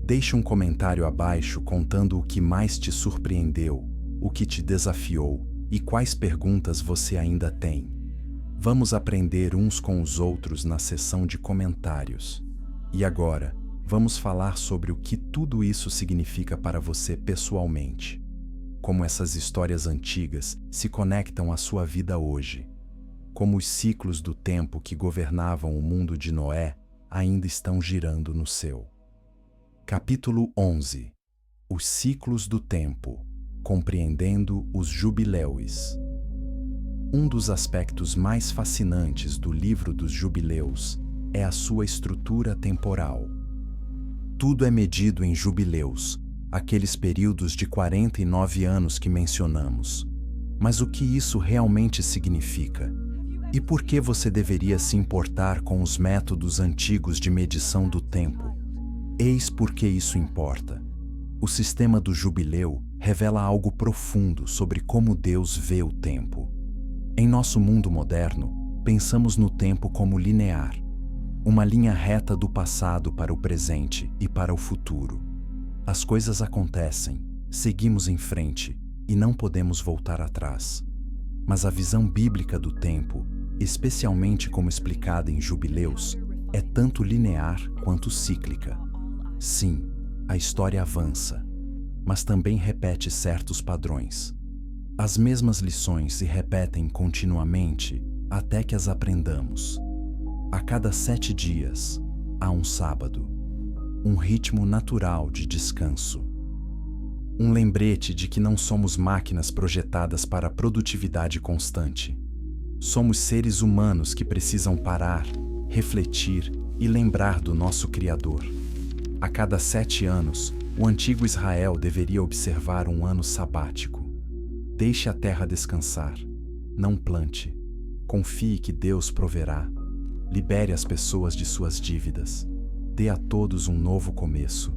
Deixe um comentário abaixo contando o que mais te surpreendeu, o que te desafiou e quais perguntas você ainda tem. Vamos aprender uns com os outros na seção de comentários. E agora, vamos falar sobre o que tudo isso significa para você pessoalmente. Como essas histórias antigas se conectam à sua vida hoje. Como os ciclos do tempo que governavam o mundo de Noé ainda estão girando no seu. Capítulo 11. Os ciclos do tempo. Compreendendo os jubileus. Um dos aspectos mais fascinantes do livro dos jubileus é a sua estrutura temporal. Tudo é medido em jubileus, aqueles períodos de 49 anos que mencionamos. Mas o que isso realmente significa? E por que você deveria se importar com os métodos antigos de medição do tempo? Eis por que isso importa. O sistema do jubileu revela algo profundo sobre como Deus vê o tempo. Em nosso mundo moderno, pensamos no tempo como linear, uma linha reta do passado para o presente e para o futuro. As coisas acontecem, seguimos em frente e não podemos voltar atrás. Mas a visão bíblica do tempo, especialmente como explicada em jubileus, é tanto linear quanto cíclica. Sim, a história avança, mas também repete certos padrões. As mesmas lições se repetem continuamente até que as aprendamos. A cada 7 dias, há um sábado, um ritmo natural de descanso. Um lembrete de que não somos máquinas projetadas para a produtividade constante. Somos seres humanos que precisam parar, refletir e lembrar do nosso Criador. A cada 7 anos, o antigo Israel deveria observar um ano sabático. Deixe a terra descansar. Não plante. Confie que Deus proverá. Libere as pessoas de suas dívidas. Dê a todos um novo começo.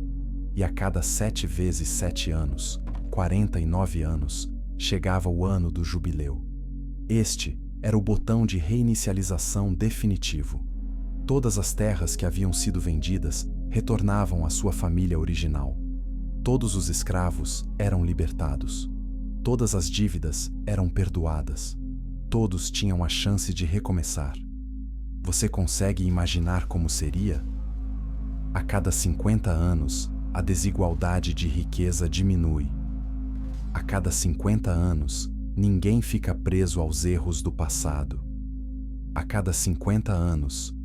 E a cada 7 vezes 7 anos, 49 anos, chegava o ano do jubileu. Este era o botão de reinicialização definitivo. Todas as terras que haviam sido vendidas retornavam à sua família original. Todos os escravos eram libertados. Todas as dívidas eram perdoadas. Todos tinham a chance de recomeçar. Você consegue imaginar como seria? A cada 50 anos, a desigualdade de riqueza diminui. A cada 50 anos, Ninguém fica preso aos erros do passado. A cada 50 anos,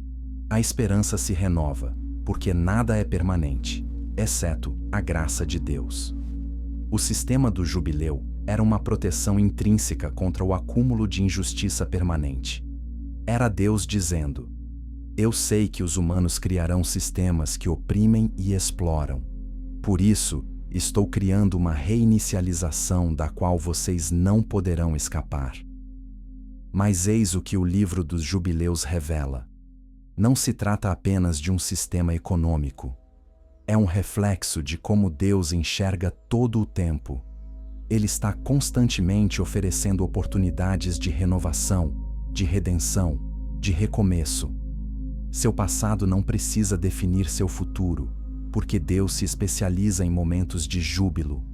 a esperança se renova, porque nada é permanente, exceto a graça de Deus. O sistema do jubileu era uma proteção intrínseca contra o acúmulo de injustiça permanente. Era Deus dizendo: eu sei que os humanos criarão sistemas que oprimem e exploram. Por isso, estou criando uma reinicialização da qual vocês não poderão escapar. Mas eis o que o livro dos jubileus revela. Não se trata apenas de um sistema econômico. É um reflexo de como Deus enxerga todo o tempo. Ele está constantemente oferecendo oportunidades de renovação, de redenção, de recomeço. Seu passado não precisa definir seu futuro, porque Deus se especializa em momentos de júbilo,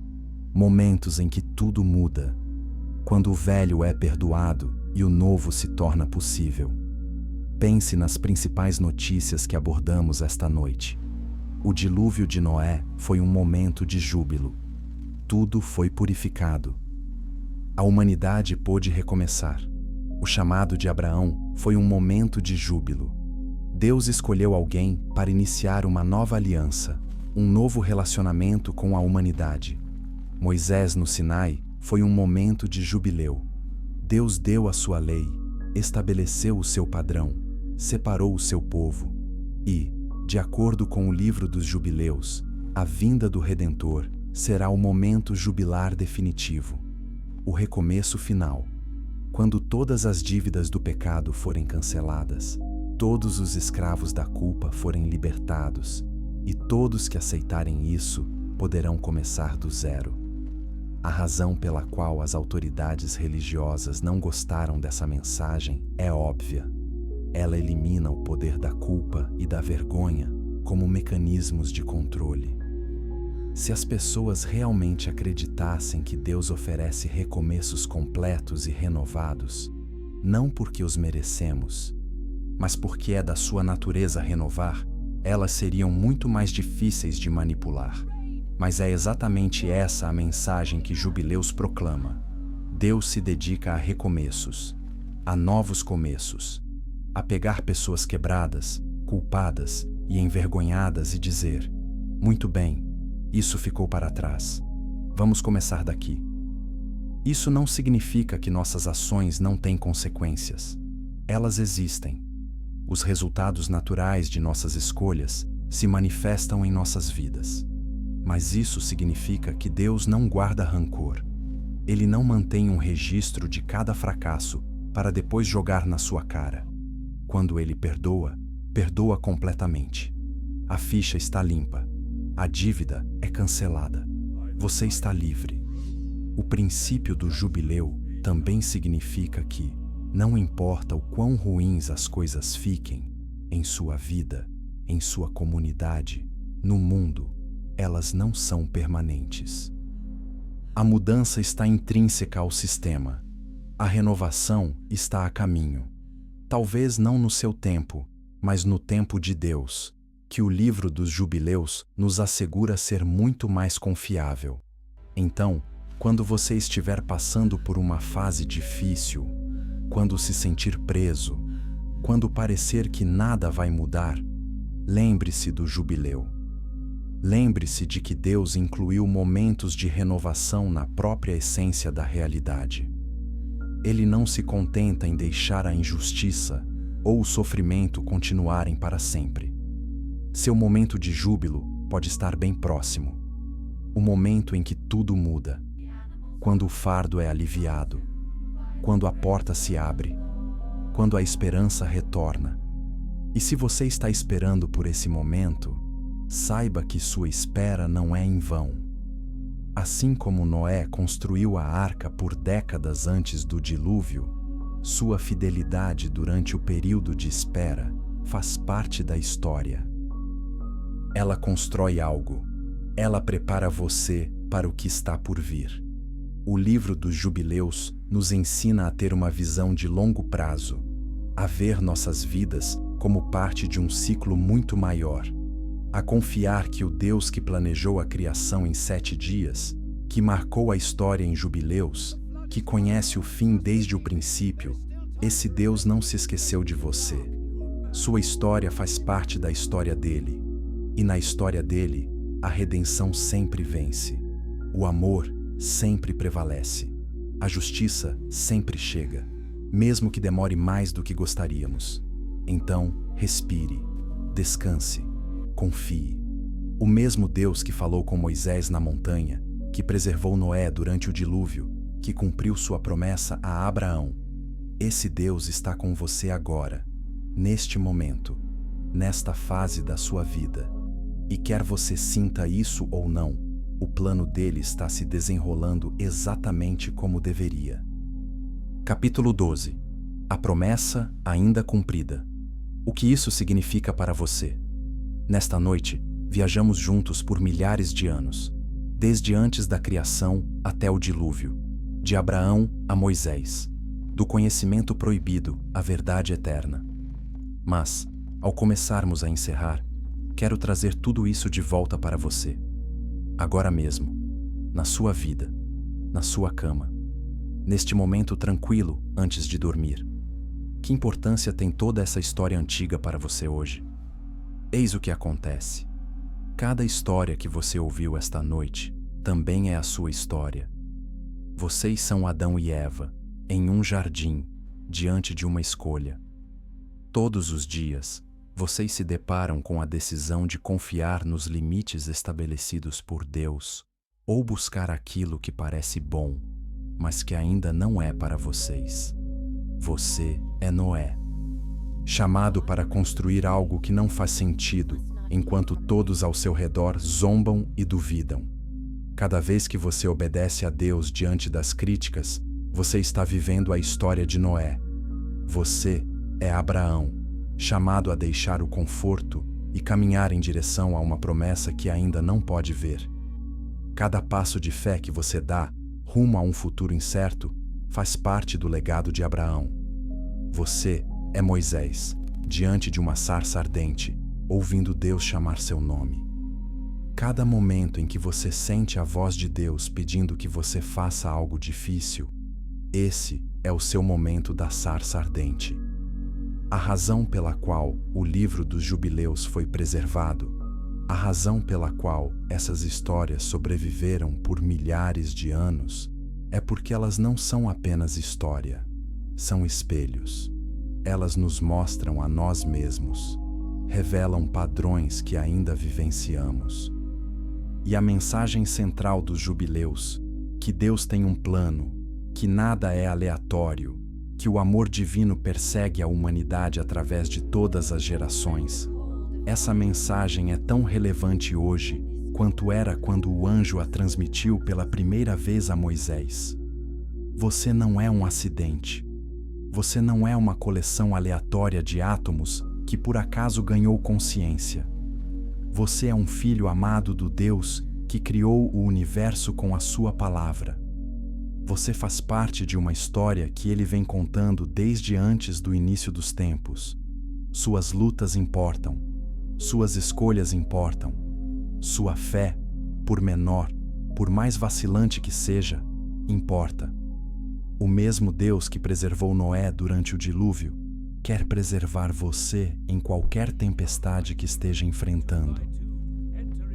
momentos em que tudo muda, quando o velho é perdoado e o novo se torna possível. Pense nas principais notícias que abordamos esta noite. O dilúvio de Noé foi um momento de júbilo. Tudo foi purificado. A humanidade pôde recomeçar. O chamado de Abraão foi um momento de júbilo. Deus escolheu alguém para iniciar uma nova aliança, um novo relacionamento com a humanidade. Moisés no Sinai foi um momento de jubileu. Deus deu a sua lei, estabeleceu o seu padrão, separou o seu povo e, de acordo com o livro dos jubileus, a vinda do Redentor será o momento jubilar definitivo, o recomeço final. Quando todas as dívidas do pecado forem canceladas, todos os escravos da culpa forem libertados, e todos que aceitarem isso poderão começar do zero. A razão pela qual as autoridades religiosas não gostaram dessa mensagem é óbvia. Ela elimina o poder da culpa e da vergonha como mecanismos de controle. Se as pessoas realmente acreditassem que Deus oferece recomeços completos e renovados, não porque os merecemos, mas porque é da sua natureza renovar, elas seriam muito mais difíceis de manipular. Mas é exatamente essa a mensagem que Jubileus proclama. Deus se dedica a recomeços, a novos começos, a pegar pessoas quebradas, culpadas e envergonhadas e dizer: muito bem, isso ficou para trás. Vamos começar daqui. Isso não significa que nossas ações não têm consequências. Elas existem. Os resultados naturais de nossas escolhas se manifestam em nossas vidas. Mas isso significa que Deus não guarda rancor. Ele não mantém um registro de cada fracasso para depois jogar na sua cara. Quando Ele perdoa, perdoa completamente. A ficha está limpa. A dívida é cancelada. Você está livre. O princípio do jubileu também significa que, não importa o quão ruins as coisas fiquem, em sua vida, em sua comunidade, no mundo, elas não são permanentes. A mudança está intrínseca ao sistema. A renovação está a caminho. Talvez não no seu tempo, mas no tempo de Deus, que o livro dos jubileus nos assegura ser muito mais confiável. Então, quando você estiver passando por uma fase difícil, quando se sentir preso, quando parecer que nada vai mudar, lembre-se do jubileu. Lembre-se de que Deus incluiu momentos de renovação na própria essência da realidade. Ele não se contenta em deixar a injustiça ou o sofrimento continuarem para sempre. Seu momento de júbilo pode estar bem próximo. O momento em que tudo muda. Quando o fardo é aliviado. Quando a porta se abre. Quando a esperança retorna. E se você está esperando por esse momento, saiba que sua espera não é em vão. Assim como Noé construiu a arca por décadas antes do dilúvio, sua fidelidade durante o período de espera faz parte da história. Ela constrói algo. Ela prepara você para o que está por vir. O livro dos jubileus nos ensina a ter uma visão de longo prazo, a ver nossas vidas como parte de um ciclo muito maior, a confiar que o Deus que planejou a criação em 7 dias, que marcou a história em jubileus, que conhece o fim desde o princípio, esse Deus não se esqueceu de você. Sua história faz parte da história dele. E na história dele, a redenção sempre vence. O amor sempre prevalece. A justiça sempre chega, mesmo que demore mais do que gostaríamos. Então, respire, descanse, confie. O mesmo Deus que falou com Moisés na montanha, que preservou Noé durante o dilúvio, que cumpriu sua promessa a Abraão, esse Deus está com você agora, neste momento, nesta fase da sua vida. E quer você sinta isso ou não, o plano dele está se desenrolando exatamente como deveria. Capítulo 12. A promessa ainda cumprida. O que isso significa para você? Nesta noite, viajamos juntos por milhares de anos, desde antes da criação até o dilúvio, de Abraão a Moisés, do conhecimento proibido à verdade eterna. Mas, ao começarmos a encerrar, quero trazer tudo isso de volta para você. Agora mesmo, na sua vida, na sua cama, neste momento tranquilo antes de dormir. Que importância tem toda essa história antiga para você hoje? Eis o que acontece. Cada história que você ouviu esta noite também é a sua história. Vocês são Adão e Eva, em um jardim, diante de uma escolha. Todos os dias, vocês se deparam com a decisão de confiar nos limites estabelecidos por Deus ou buscar aquilo que parece bom, mas que ainda não é para vocês. Você é Noé, chamado para construir algo que não faz sentido, enquanto todos ao seu redor zombam e duvidam. Cada vez que você obedece a Deus diante das críticas, você está vivendo a história de Noé. Você é Abraão, chamado a deixar o conforto e caminhar em direção a uma promessa que ainda não pode ver. Cada passo de fé que você dá, rumo a um futuro incerto, faz parte do legado de Abraão. Você é Moisés, diante de uma sarça ardente, ouvindo Deus chamar seu nome. Cada momento em que você sente a voz de Deus pedindo que você faça algo difícil, esse é o seu momento da sarça ardente. A razão pela qual o livro dos jubileus foi preservado, a razão pela qual essas histórias sobreviveram por milhares de anos, é porque elas não são apenas história, são espelhos. Elas nos mostram a nós mesmos, revelam padrões que ainda vivenciamos. E a mensagem central dos jubileus, que Deus tem um plano, que nada é aleatório, que o amor divino persegue a humanidade através de todas as gerações. Essa mensagem é tão relevante hoje quanto era quando o anjo a transmitiu pela primeira vez a Moisés. Você não é um acidente. Você não é uma coleção aleatória de átomos que por acaso ganhou consciência. Você é um filho amado do Deus que criou o universo com a sua palavra. Você faz parte de uma história que ele vem contando desde antes do início dos tempos. Suas lutas importam. Suas escolhas importam. Sua fé, por menor, por mais vacilante que seja, importa. O mesmo Deus que preservou Noé durante o dilúvio quer preservar você em qualquer tempestade que esteja enfrentando.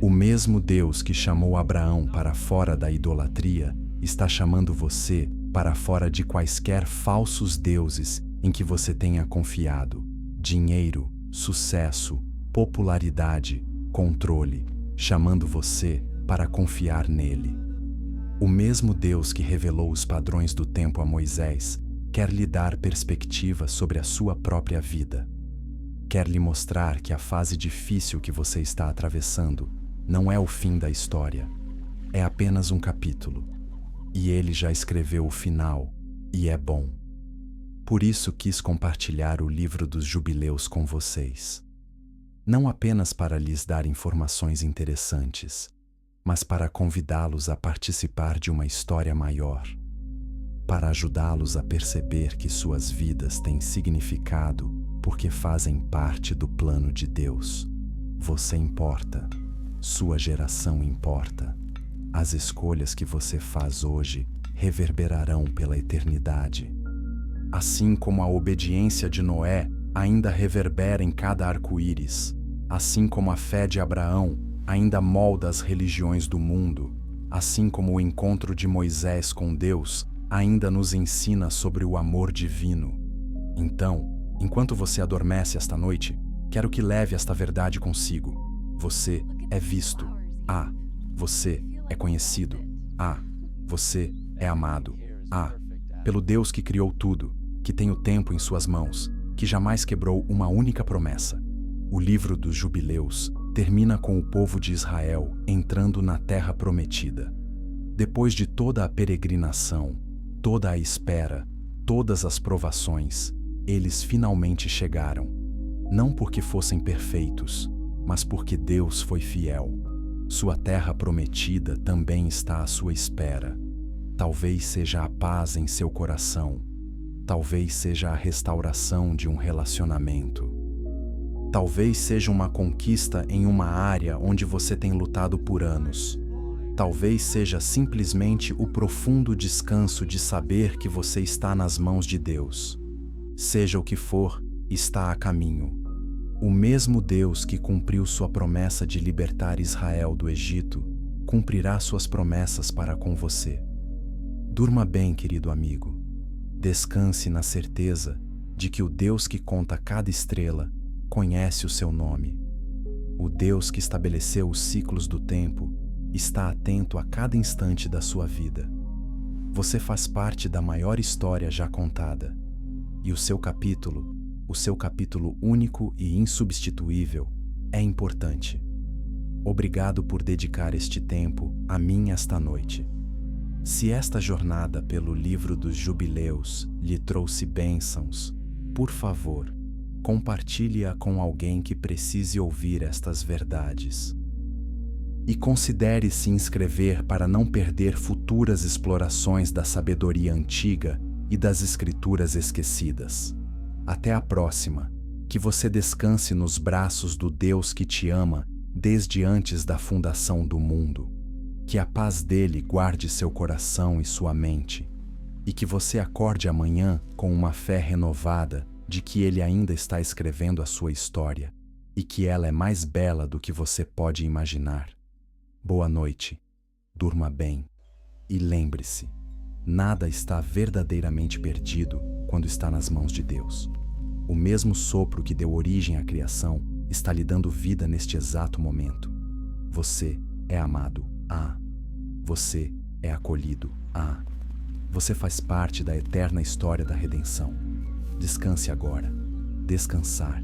O mesmo Deus que chamou Abraão para fora da idolatria está chamando você para fora de quaisquer falsos deuses em que você tenha confiado. Dinheiro, sucesso, popularidade, controle, chamando você para confiar nele. O mesmo Deus que revelou os padrões do tempo a Moisés quer lhe dar perspectiva sobre a sua própria vida. Quer lhe mostrar que a fase difícil que você está atravessando não é o fim da história, é apenas um capítulo. E ele já escreveu o final, e é bom. Por isso quis compartilhar o livro dos jubileus com vocês. Não apenas para lhes dar informações interessantes, mas para convidá-los a participar de uma história maior, para ajudá-los a perceber que suas vidas têm significado porque fazem parte do plano de Deus. Você importa, sua geração importa. As escolhas que você faz hoje reverberarão pela eternidade. Assim como a obediência de Noé ainda reverbera em cada arco-íris, assim como a fé de Abraão ainda molda as religiões do mundo, assim como o encontro de Moisés com Deus ainda nos ensina sobre o amor divino. Então, enquanto você adormece esta noite, quero que leve esta verdade consigo. Você é visto. Você é conhecido. Você é amado. Pelo Deus que criou tudo, que tem o tempo em suas mãos, que jamais quebrou uma única promessa. O livro dos Jubileus termina com o povo de Israel entrando na terra prometida. Depois de toda a peregrinação, toda a espera, todas as provações, eles finalmente chegaram. Não porque fossem perfeitos, mas porque Deus foi fiel. Sua terra prometida também está à sua espera. Talvez seja a paz em seu coração. Talvez seja a restauração de um relacionamento. Talvez seja uma conquista em uma área onde você tem lutado por anos. Talvez seja simplesmente o profundo descanso de saber que você está nas mãos de Deus. Seja o que for, está a caminho. O mesmo Deus que cumpriu sua promessa de libertar Israel do Egito, cumprirá suas promessas para com você. Durma bem, querido amigo. Descanse na certeza de que o Deus que conta cada estrela conhece o seu nome. O Deus que estabeleceu os ciclos do tempo está atento a cada instante da sua vida. Você faz parte da maior história já contada. E o seu capítulo único e insubstituível, é importante. Obrigado por dedicar este tempo a mim esta noite. Se esta jornada pelo livro dos Jubileus lhe trouxe bênçãos, por favor, compartilhe-a com alguém que precise ouvir estas verdades. E considere se inscrever para não perder futuras explorações da sabedoria antiga e das escrituras esquecidas. Até a próxima, que você descanse nos braços do Deus que te ama desde antes da fundação do mundo. Que a paz dele guarde seu coração e sua mente, e que você acorde amanhã com uma fé renovada de que ele ainda está escrevendo a sua história e que ela é mais bela do que você pode imaginar. Boa noite, durma bem e lembre-se, nada está verdadeiramente perdido quando está nas mãos de Deus. O mesmo sopro que deu origem à criação está lhe dando vida neste exato momento. Você é amado. Você é acolhido. Você faz parte da eterna história da redenção. Descanse agora. Descansar